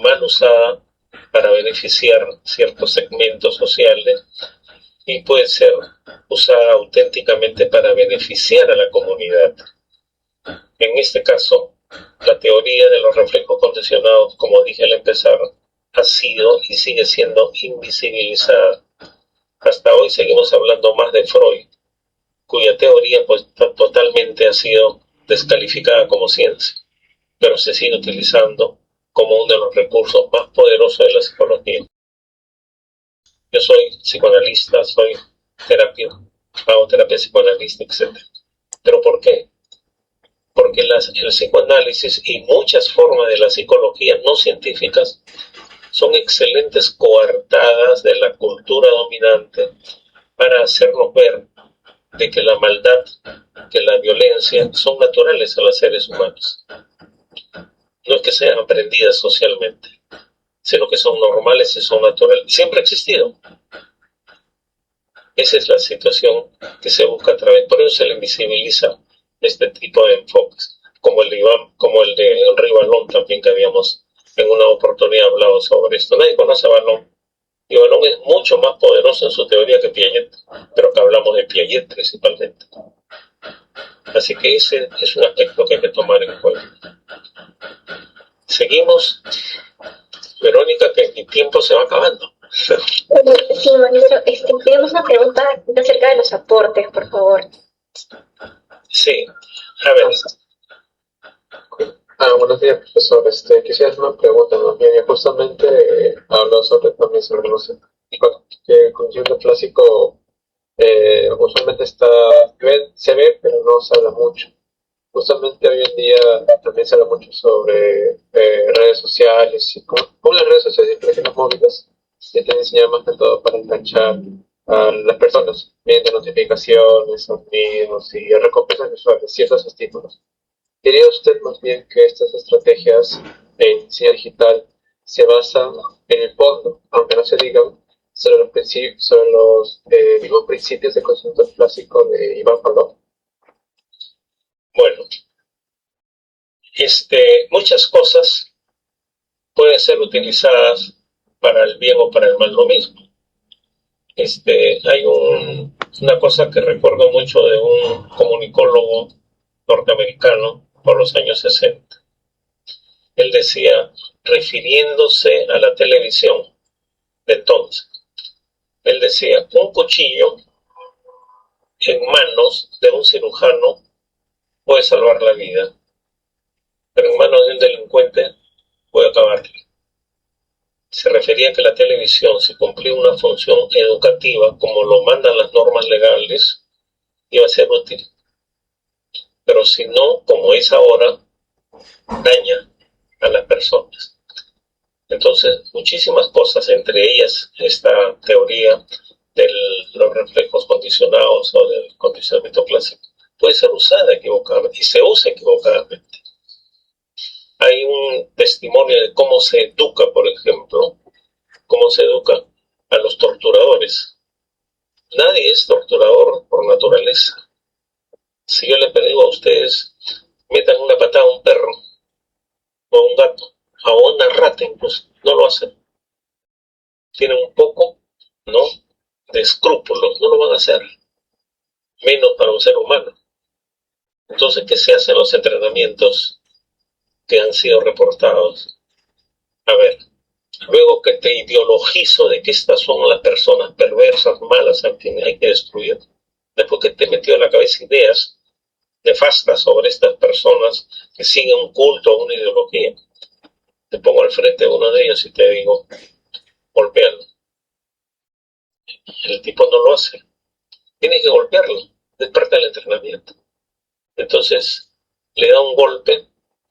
mal usada para beneficiar ciertos segmentos sociales y puede ser usada auténticamente para beneficiar a la comunidad. En este caso, la teoría de los reflejos condicionados, como dije al empezar, ha sido y sigue siendo invisibilizada. Hasta hoy seguimos hablando más de Freud, cuya teoría pues totalmente ha sido descalificada como ciencia, pero se sigue utilizando como uno de los recursos más poderosos de la psicología. Yo soy psicoanalista, soy hago terapia psicoanalística, etc. ¿Pero por qué? Porque el psicoanálisis y muchas formas de la psicología no científicas son excelentes coartadas de la cultura dominante para hacernos ver de que la maldad, que la violencia son naturales a los seres humanos. No es que sean aprendidas socialmente, sino que son normales y son naturales. Siempre ha existido. Esa es la situación que se busca a través, por eso se le invisibiliza este tipo de enfoques, como el de Henri Vallon también, que habíamos en una oportunidad hablado sobre esto. Nadie conoce a Vallon, y Vallon es mucho más poderoso en su teoría que Piaget, pero acá hablamos de Piaget principalmente. Así que ese es un aspecto que hay que tomar en cuenta. Seguimos. Verónica, que mi tiempo se va acabando. Sí, maestro, tenemos una pregunta acerca de los aportes, por favor. Sí, a ver. Buenos días, profesor. Quisiera hacer una pregunta, ¿no? Bien, justamente habló también sobre que el conocimiento clásico usualmente se ve, pero no se habla mucho. Justamente hoy en día también se habla mucho sobre redes sociales y cómo las redes sociales y aplicaciones móviles ya te enseñan más que todo para enganchar a las personas mediante notificaciones, sonidos y recompensas visuales, ciertos estímulos. ¿Diría usted más bien que estas estrategias en ciencia digital se basan en el fondo, aunque no se digan, sobre los mismos principios de conocimiento clásico de Iván Pavlov? Bueno, muchas cosas pueden ser utilizadas para el bien o para el mal, lo mismo. Hay una cosa que recuerdo mucho de un comunicólogo norteamericano por los años 60. Él decía, refiriéndose a la televisión de entonces, él decía, un cuchillo en manos de un cirujano puede salvar la vida, pero en manos de un delincuente puede acabarla. Se refería a que la televisión, si cumplía una función educativa como lo mandan las normas legales, iba a ser útil. Pero si no, como es ahora, daña a las personas. Entonces, muchísimas cosas, entre ellas esta teoría de los reflejos condicionados o del condicionamiento clásico, puede ser usada equivocadamente y se usa equivocadamente. Hay un testimonio de cómo se educa, por ejemplo, cómo se educa a los torturadores. Nadie es torturador por naturaleza. Si yo les digo a ustedes, metan una patada a un perro, o a un gato, a una rata incluso, no lo hacen. Tienen un poco, ¿no?, de escrúpulos, no lo van a hacer. Menos para un ser humano. Entonces, ¿qué se hace en los entrenamientos que han sido reportados? A ver, luego que te ideologizo de que estas son las personas perversas, malas, a quienes hay que destruir, después que te metió en la cabeza ideas nefastas sobre estas personas que siguen un culto o una ideología, te pongo al frente de uno de ellos y te digo, golpéalo. El tipo no lo hace. Tienes que golpearlo, es parte del entrenamiento. Entonces, le da un golpe,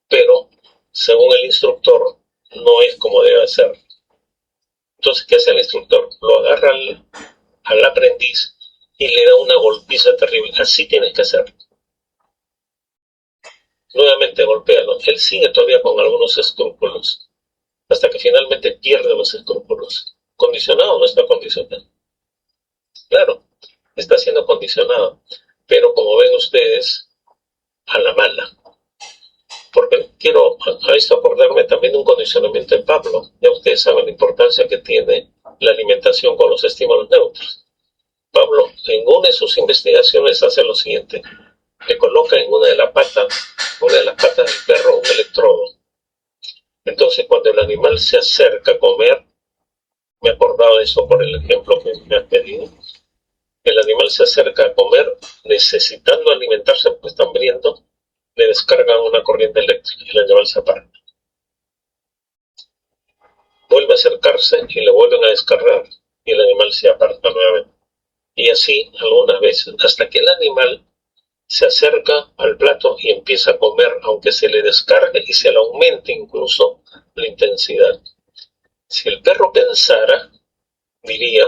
pero según el instructor, no es como debe ser. Entonces, ¿qué hace el instructor? Lo agarra al aprendiz y le da una golpiza terrible. Así tienes que hacer. Nuevamente golpéalo. Él sigue todavía con algunos escrúpulos, hasta que finalmente pierde los escrúpulos. ¿Condicionado o no está condicionado? Claro, está siendo condicionado, pero como ven ustedes, a la mala. Porque quiero a esto acordarme también de un condicionamiento de Pavlov. Ya ustedes saben la importancia que tiene la alimentación con los estímulos neutros. Pavlov en una de sus investigaciones hace lo siguiente: le coloca en una de las patas del perro un electrodo. Entonces, cuando el animal se acerca a comer, me he acordado de eso por el ejemplo que me has pedido, el animal se acerca a comer necesitando alimentarse porque está hambriento, le descargan una corriente eléctrica y el animal se aparta. Vuelve a acercarse y le vuelven a descargar y el animal se aparta nuevamente. Y así algunas veces, hasta que el animal se acerca al plato y empieza a comer, aunque se le descargue y se le aumente incluso la intensidad. Si el perro pensara, diría,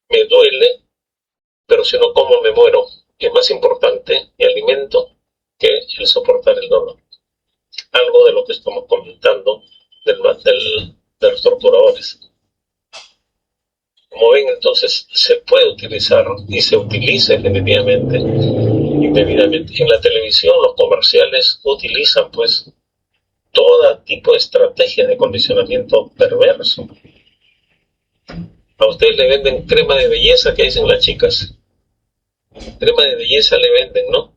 me duele, pero si no como me muero. Es más importante mi alimento que el soportar el dolor. Algo de lo que estamos comentando de los torturadores. Como ven, entonces se puede utilizar y se utiliza indebidamente. En la televisión los comerciales utilizan pues todo tipo de estrategia de condicionamiento perverso. A ustedes le venden crema de belleza, que dicen las chicas. Crema de belleza le venden, ¿no?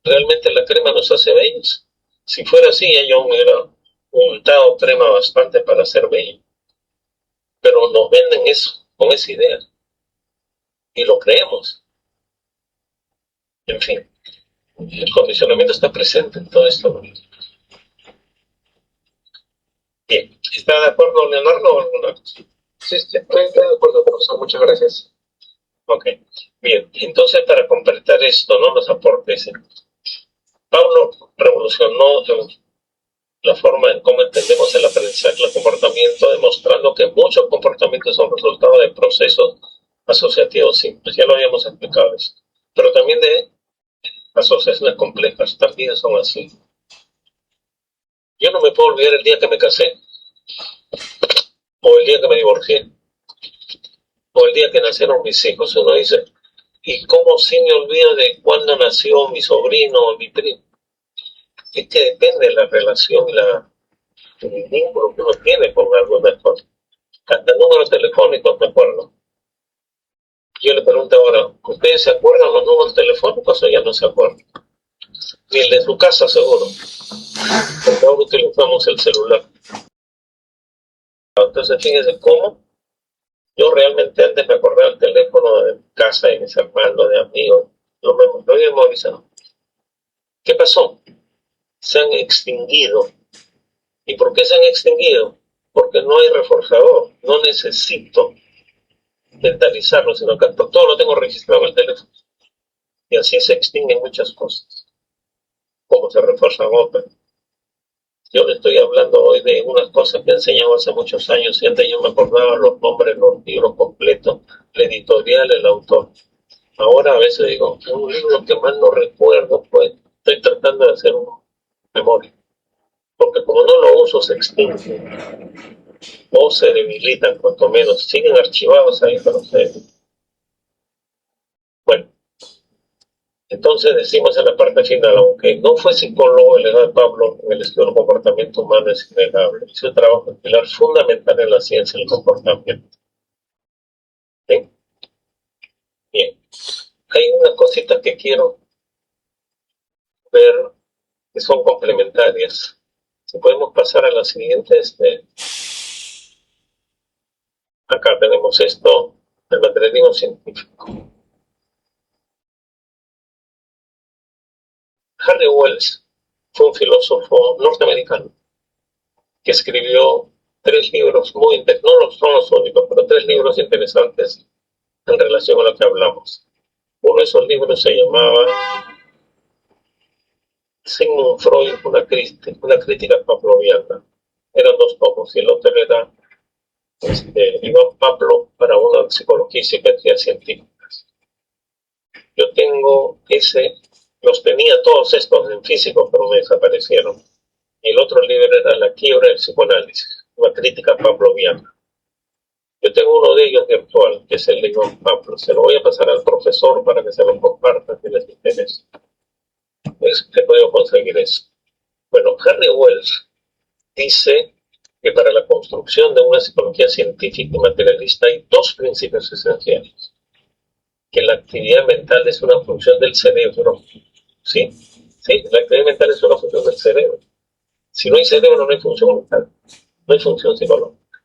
Realmente la crema nos hace bellos. Si fuera así, ya yo me hubiera untado crema bastante para ser bello. Pero nos venden eso, con esa idea. Y lo creemos. En fin, el condicionamiento está presente en todo esto. Bien, ¿está de acuerdo Leonardo o alguna cosa? Sí, estoy de acuerdo, profesor. Muchas gracias. Ok, bien. Entonces, para completar esto, ¿no?, los aportes. Pablo revolucionó la forma en cómo entendemos el aprendizaje, el comportamiento, demostrando que muchos comportamientos son resultado de procesos asociativos simples. Ya lo habíamos explicado eso. Pero también de asociaciones complejas, también son así. Yo no me puedo olvidar el día que me casé o el día que me divorcié. o el día que nacieron mis hijos, uno dice, ¿y cómo sí me olvido de cuándo nació mi sobrino o mi primo? Es que depende de la relación y el vínculo que uno tiene con algunas cosas. Hasta el número telefónico me acuerdo. Yo le pregunto ahora, ¿ustedes se acuerdan los números telefónicos o ya no se acuerdan? Ni el de su casa seguro, porque ahora utilizamos el celular. Entonces fíjense cómo yo realmente antes me acordaba el teléfono de casa de mis hermanos, de amigos, lo he memorizado. ¿Qué pasó? Se han extinguido. ¿Y por qué se han extinguido? Porque no hay reforzador, no necesito mentalizarlo, sino que todo lo tengo registrado en el teléfono. Y así se extinguen muchas cosas, como se refuerzan otras. Yo le estoy hablando hoy de unas cosas que he enseñado hace muchos años y antes yo me acordaba los nombres, los libros completos, la editorial, el autor. Ahora a veces digo, un libro que más no recuerdo, pues estoy tratando de hacer una memoria. Porque como no lo uso, se extingue o se debilitan, cuanto menos. Siguen archivados ahí, pero bueno. Entonces decimos en la parte final, aunque no fue psicólogo, el edad de Pablo en el estudio del comportamiento humano es innegable. Hizo un trabajo pilar fundamental en la ciencia del comportamiento. ¿Sí? Bien. Hay unas cositas que quiero ver que son complementarias. Si podemos pasar a la siguiente, acá tenemos esto, el materialismo científico. Harry Wells fue un filósofo norteamericano que escribió 3 libros muy interesantes, no son los únicos, pero 3 libros interesantes en relación a lo que hablamos. Uno de esos libros se llamaba Sigmund Freud, una crítica pavloviana. Eran 2 tomos y el otro era Iván Pavlov para una psicología y psiquiatría científicas. Yo tengo los tenía todos estos en físico, pero me desaparecieron. Y el otro libro era La quiebra del psicoanálisis, una crítica pavloviana. Yo tengo uno de ellos virtual, que es el de Iván Pavlov. Se lo voy a pasar al profesor para que se lo comparta, si les interesa. He podido conseguir eso. Bueno, Harry Wells dice que para la construcción de una psicología científica y materialista hay 2 principios esenciales. Que la actividad mental es una función del cerebro. ¿Sí? Sí, la actividad mental es una función del cerebro. Si no hay cerebro, no hay función mental, no hay función psicológica.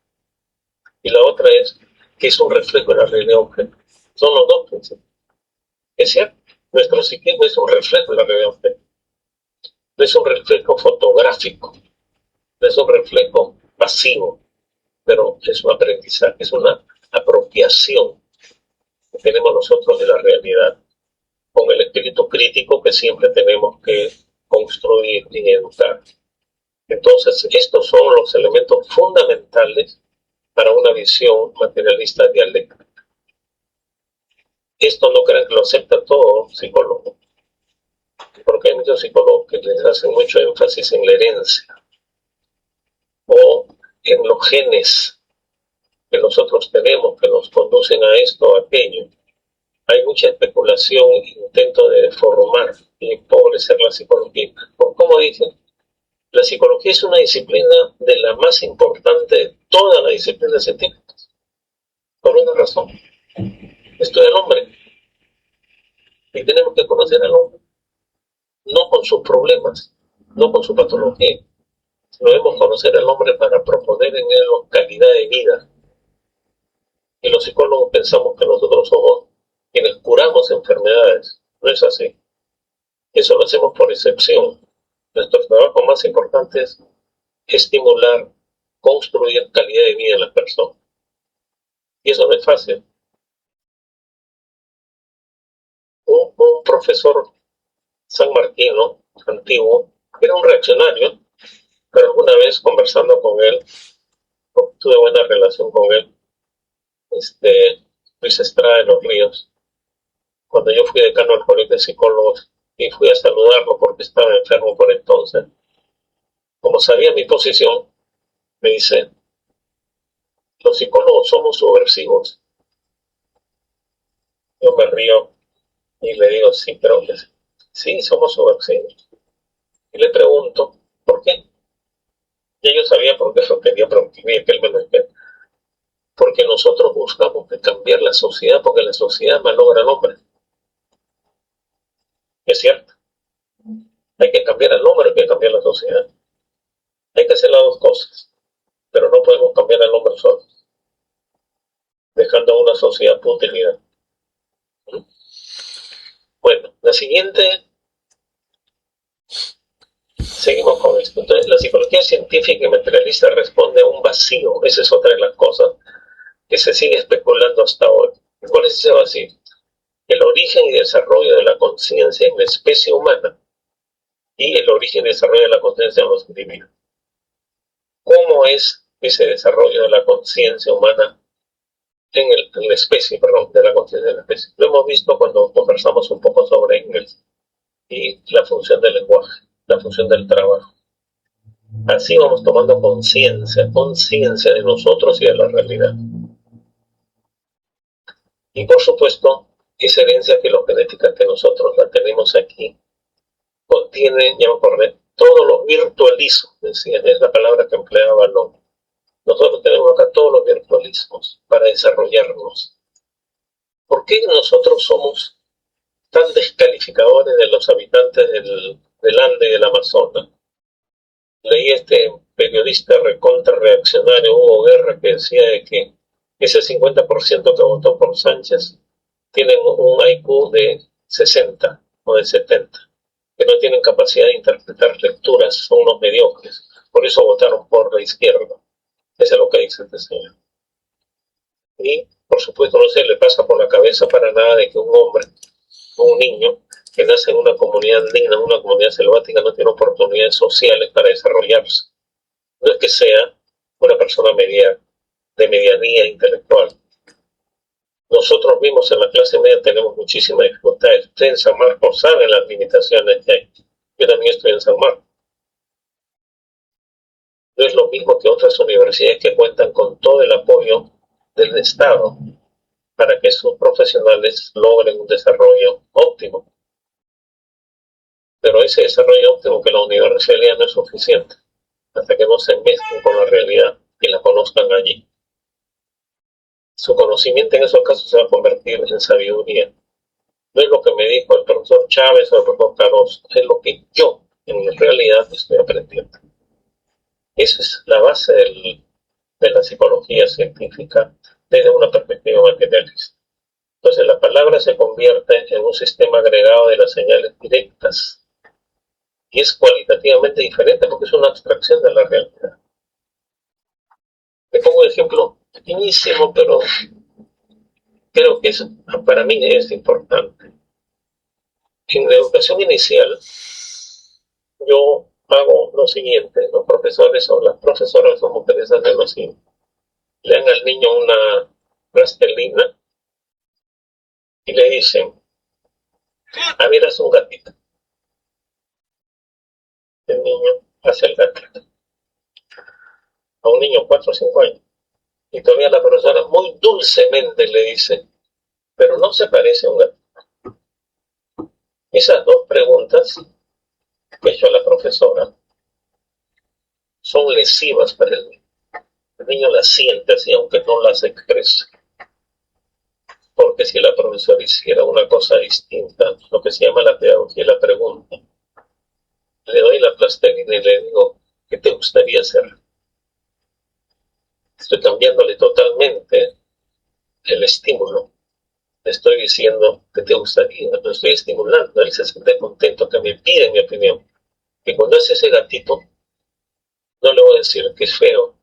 Y la otra es que es un reflejo de la realidad objetiva. Son los 2 principios. Es cierto, nuestro psiquismo es un reflejo de la realidad objetiva. No es un reflejo fotográfico, no es un reflejo pasivo, pero es un aprendizaje, es una apropiación que tenemos nosotros de la realidad, con el espíritu crítico que siempre tenemos que construir y educar. Entonces, estos son los elementos fundamentales para una visión materialista dialéctica. Esto no creen que lo acepta todo psicólogo, porque hay muchos psicólogos que les hacen mucho énfasis en la herencia o en los genes que nosotros tenemos, que nos conducen a esto o aquello. Hay mucha especulación e intento de deformar y empobrecer la psicología. Como dicen, la psicología es una disciplina de la más importante de todas las disciplinas científicas. Por una razón. Estudia al hombre. Y tenemos que conocer al hombre. No con sus problemas, no con su patología. Sino debemos conocer al hombre para proponer en él calidad de vida. Y los psicólogos pensamos que nosotros somos quienes curamos enfermedades. No es así. Eso lo hacemos por excepción. Nuestro trabajo más importante es estimular, construir calidad de vida en las personas. Y eso no es fácil. Un profesor sanmarquino, antiguo, era un reaccionario, pero alguna vez conversando con él, tuve buena relación con él, Luis Estrada de los Ríos, cuando yo fui decano del Colegio de Psicólogos y fui a saludarlo porque estaba enfermo por entonces, como sabía mi posición, me dice, los psicólogos somos subversivos. Yo me río y le digo, sí, pero sí, somos su vecino. Y le pregunto, ¿por qué? Y yo sabía por qué lo quería, pero quería que él me lo explique. Porque nosotros buscamos cambiar la sociedad, porque la sociedad malogra al hombre. Es cierto. Hay que cambiar al hombre, hay que cambiar la sociedad. Hay que hacer las dos cosas, pero no podemos cambiar al hombre solo, dejando a una sociedad por utilidad. Bueno, la siguiente, seguimos con esto. Entonces, la psicología científica y materialista responde a un vacío. Esa es otra de las cosas que se sigue especulando hasta hoy. ¿Cuál es ese vacío? El origen y desarrollo de la conciencia en la especie humana y el origen y desarrollo de la conciencia en los individuos. ¿Cómo es ese desarrollo de la conciencia humana en la especie, de la conciencia de la especie? Lo hemos visto cuando conversamos un poco sobre Engels y la función del lenguaje, la función del trabajo. Así vamos tomando conciencia de nosotros y de la realidad. Y por supuesto, esa herencia filogenética que nosotros la tenemos aquí contiene, ya me acordé, todos los virtualismos, decía, es la palabra que empleaba Valón. Nosotros tenemos acá todos los virtualismos para desarrollarnos. ¿Por qué nosotros somos tan descalificadores de los habitantes del Ande y del Amazonas? Leí este periodista recontra reaccionario Hugo Guerra que decía de que ese 50% que votó por Sánchez tienen un IQ de 60 o de 70, que no tienen capacidad de interpretar lecturas, son unos mediocres, por eso votaron por la izquierda. Eso es lo que dice este señor. Y, por supuesto, no se le pasa por la cabeza para nada de que un hombre, un niño, que nace en una comunidad andina, en una comunidad selvática, no tiene oportunidades sociales para desarrollarse. No es que sea una persona de medianía intelectual. Nosotros mismos en la clase media tenemos muchísimas dificultades. Usted en San Marcos sabe las limitaciones que hay. Yo también estoy en San Marcos. No es lo mismo que otras universidades que cuentan con todo el apoyo del Estado para que sus profesionales logren un desarrollo óptimo. Pero ese desarrollo óptimo que la universidad no es suficiente hasta que no se mezclen con la realidad y la conozcan allí. Su conocimiento en esos casos se va a convertir en sabiduría. No es lo que me dijo el profesor Chávez o el profesor Caros, es lo que yo en realidad estoy aprendiendo. Esa es la base de la psicología científica desde una perspectiva materialista. Entonces la palabra se convierte en un sistema agregado de las señales directas y es cualitativamente diferente porque es una abstracción de la realidad. Te pongo un ejemplo pequeñísimo, pero creo que para mí es importante. En la educación inicial, yo hago lo siguiente: los profesores o las profesoras o mujeres hacen lo siguiente. Le dan al niño una plastilina y le dicen, ver, haz un gatito. El niño hace el gatito. A un niño de 4 o 5 años. Y todavía la profesora muy dulcemente le dice, pero no se parece a un gatito. Esas dos preguntas que hizo la profesora son lesivas para el niño. El niño las siente así, aunque no las exprese. Porque si la profesora hiciera una cosa distinta, lo que se llama la pedagogía de la pregunta, le doy la plastilina y le digo, ¿qué te gustaría hacer? Estoy cambiándole totalmente el estímulo. Le estoy diciendo, ¿qué te gustaría? Lo estoy estimulando. Él se siente contento, que me pide mi opinión. Y cuando es ese gatito, no le voy a decir que es feo.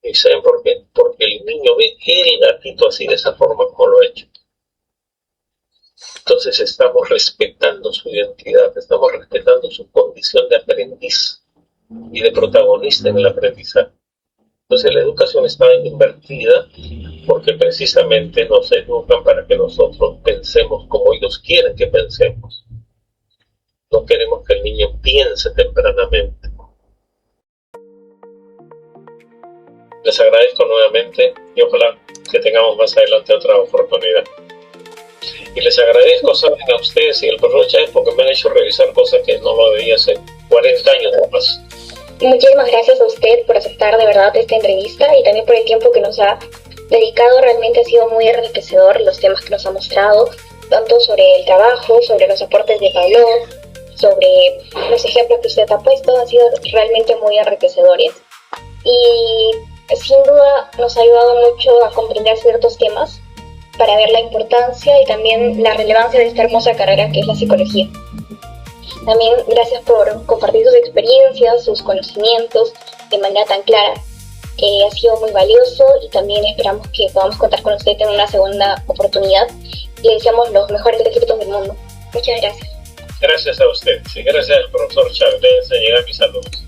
¿Y saben por qué? Porque el niño ve el gatito así, de esa forma como lo he hecho. Entonces estamos respetando su identidad, estamos respetando su condición de aprendiz y de protagonista en el aprendizaje. Entonces la educación está invertida porque precisamente nos educan para que nosotros pensemos como ellos quieren que pensemos. No queremos que el niño piense tempranamente. Les agradezco nuevamente y ojalá que tengamos más adelante otra oportunidad. Y les agradezco, saben, a ustedes y al profesor Chávez porque me han hecho revisar cosas que no lo veía hace 40 años más. Muchísimas gracias a usted por aceptar de verdad esta entrevista y también por el tiempo que nos ha dedicado. Realmente ha sido muy enriquecedor los temas que nos ha mostrado, tanto sobre el trabajo, sobre los aportes de Pablo, sobre los ejemplos que usted ha puesto. Han sido realmente muy enriquecedores y sin duda nos ha ayudado mucho a comprender ciertos temas para ver la importancia y también la relevancia de esta hermosa carrera que es la psicología. También gracias por compartir sus experiencias, sus conocimientos de manera tan clara. Ha sido muy valioso y también esperamos que podamos contar con usted en una segunda oportunidad. Le deseamos los mejores éxitos del mundo. Muchas gracias. Gracias a usted. Sí, gracias al profesor Chávez. Le llegar mis saludos.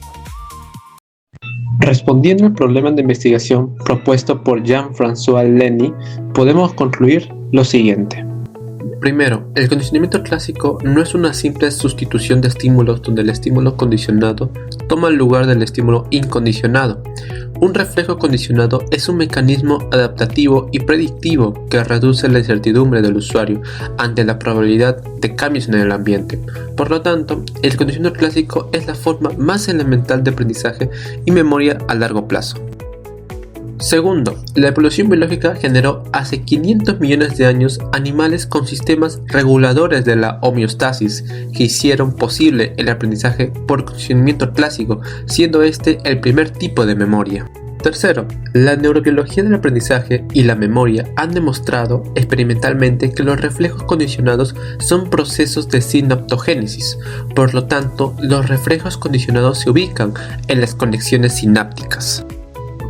Respondiendo al problema de investigación propuesto por Jean-François Lenny, podemos concluir lo siguiente. Primero, el condicionamiento clásico no es una simple sustitución de estímulos donde el estímulo condicionado toma el lugar del estímulo incondicionado. Un reflejo condicionado es un mecanismo adaptativo y predictivo que reduce la incertidumbre del usuario ante la probabilidad de cambios en el ambiente. Por lo tanto, el condicionamiento clásico es la forma más elemental de aprendizaje y memoria a largo plazo. Segundo, la evolución biológica generó hace 500 millones de años animales con sistemas reguladores de la homeostasis que hicieron posible el aprendizaje por condicionamiento clásico, siendo este el primer tipo de memoria. Tercero, la neurobiología del aprendizaje y la memoria han demostrado experimentalmente que los reflejos condicionados son procesos de sinaptogénesis, por lo tanto, los reflejos condicionados se ubican en las conexiones sinápticas.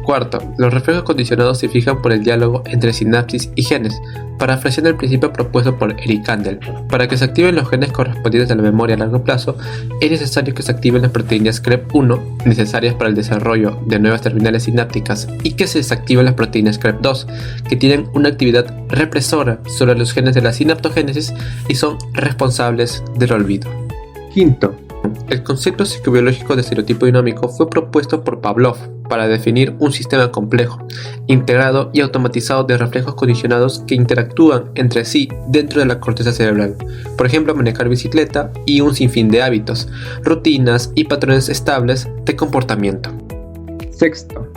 Cuarto, los reflejos condicionados se fijan por el diálogo entre sinapsis y genes, parafraseando el principio propuesto por Eric Kandel. Para que se activen los genes correspondientes a la memoria a largo plazo, es necesario que se activen las proteínas CREP1, necesarias para el desarrollo de nuevas terminales sinápticas, y que se desactiven las proteínas CREP2, que tienen una actividad represora sobre los genes de la sinaptogénesis y son responsables del olvido. Quinto, el concepto psicobiológico de estereotipo dinámico fue propuesto por Pavlov para definir un sistema complejo, integrado y automatizado de reflejos condicionados que interactúan entre sí dentro de la corteza cerebral. Por ejemplo, manejar bicicleta y un sinfín de hábitos, rutinas y patrones estables de comportamiento. Sexto,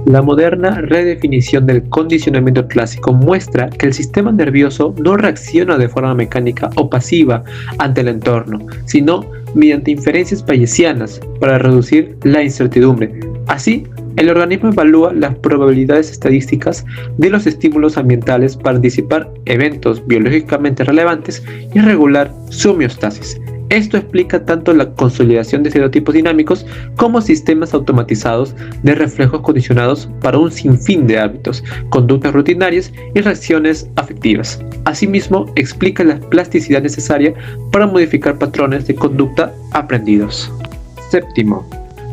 la moderna redefinición del condicionamiento clásico muestra que el sistema nervioso no reacciona de forma mecánica o pasiva ante el entorno, sino mediante inferencias bayesianas para reducir la incertidumbre. Así, el organismo evalúa las probabilidades estadísticas de los estímulos ambientales para anticipar eventos biológicamente relevantes y regular su homeostasis. Esto explica tanto la consolidación de estereotipos dinámicos como sistemas automatizados de reflejos condicionados para un sinfín de hábitos, conductas rutinarias y reacciones afectivas. Asimismo, explica la plasticidad necesaria para modificar patrones de conducta aprendidos. Séptimo,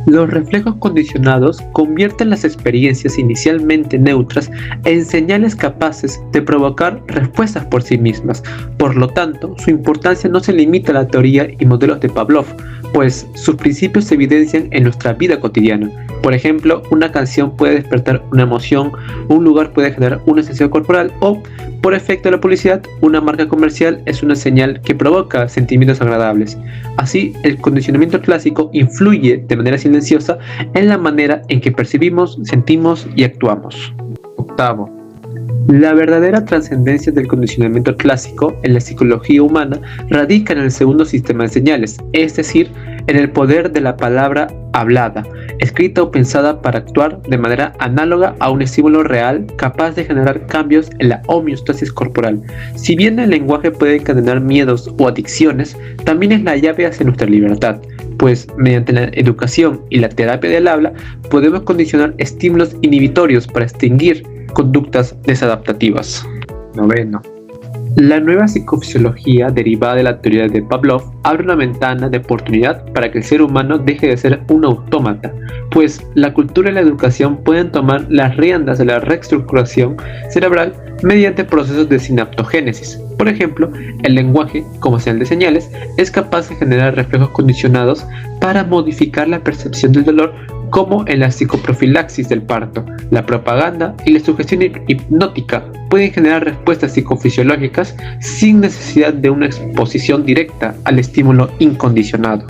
los reflejos condicionados convierten las experiencias inicialmente neutras en señales capaces de provocar respuestas por sí mismas. Por lo tanto, su importancia no se limita a la teoría y modelos de Pavlov, pues sus principios se evidencian en nuestra vida cotidiana. Por ejemplo, una canción puede despertar una emoción, un lugar puede generar una sensación corporal o, por efecto de la publicidad, una marca comercial es una señal que provoca sentimientos agradables. Así, el condicionamiento clásico influye de manera silenciosa en la manera en que percibimos, sentimos y actuamos. Octavo, la verdadera trascendencia del condicionamiento clásico en la psicología humana radica en el segundo sistema de señales, es decir, en el poder de la palabra hablada, escrita o pensada para actuar de manera análoga a un estímulo real capaz de generar cambios en la homeostasis corporal. Si bien el lenguaje puede encadenar miedos o adicciones, también es la llave hacia nuestra libertad, pues mediante la educación y la terapia del habla podemos condicionar estímulos inhibitorios para extinguir conductas desadaptativas. Noveno. La nueva psicofisiología derivada de la teoría de Pavlov abre una ventana de oportunidad para que el ser humano deje de ser un autómata, pues la cultura y la educación pueden tomar las riendas de la reestructuración cerebral mediante procesos de sinaptogénesis. Por ejemplo, el lenguaje, como señal de señales, es capaz de generar reflejos condicionados para modificar la percepción del dolor, como en la psicoprofilaxis del parto, la propaganda y la sugestión hipnótica pueden generar respuestas psicofisiológicas sin necesidad de una exposición directa al estímulo incondicionado.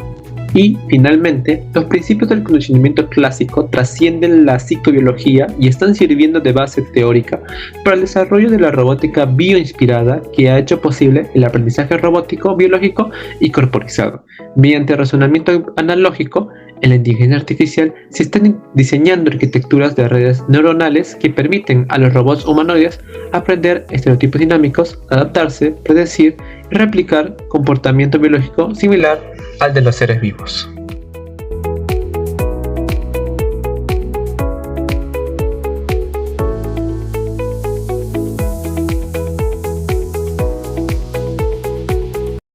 Y, finalmente, los principios del condicionamiento clásico trascienden la psicobiología y están sirviendo de base teórica para el desarrollo de la robótica bioinspirada, que ha hecho posible el aprendizaje robótico, biológico y corporizado. Mediante razonamiento analógico, en la inteligencia artificial se están diseñando arquitecturas de redes neuronales que permiten a los robots humanoides aprender estereotipos dinámicos, adaptarse, predecir y replicar comportamiento biológico similar al de los seres vivos.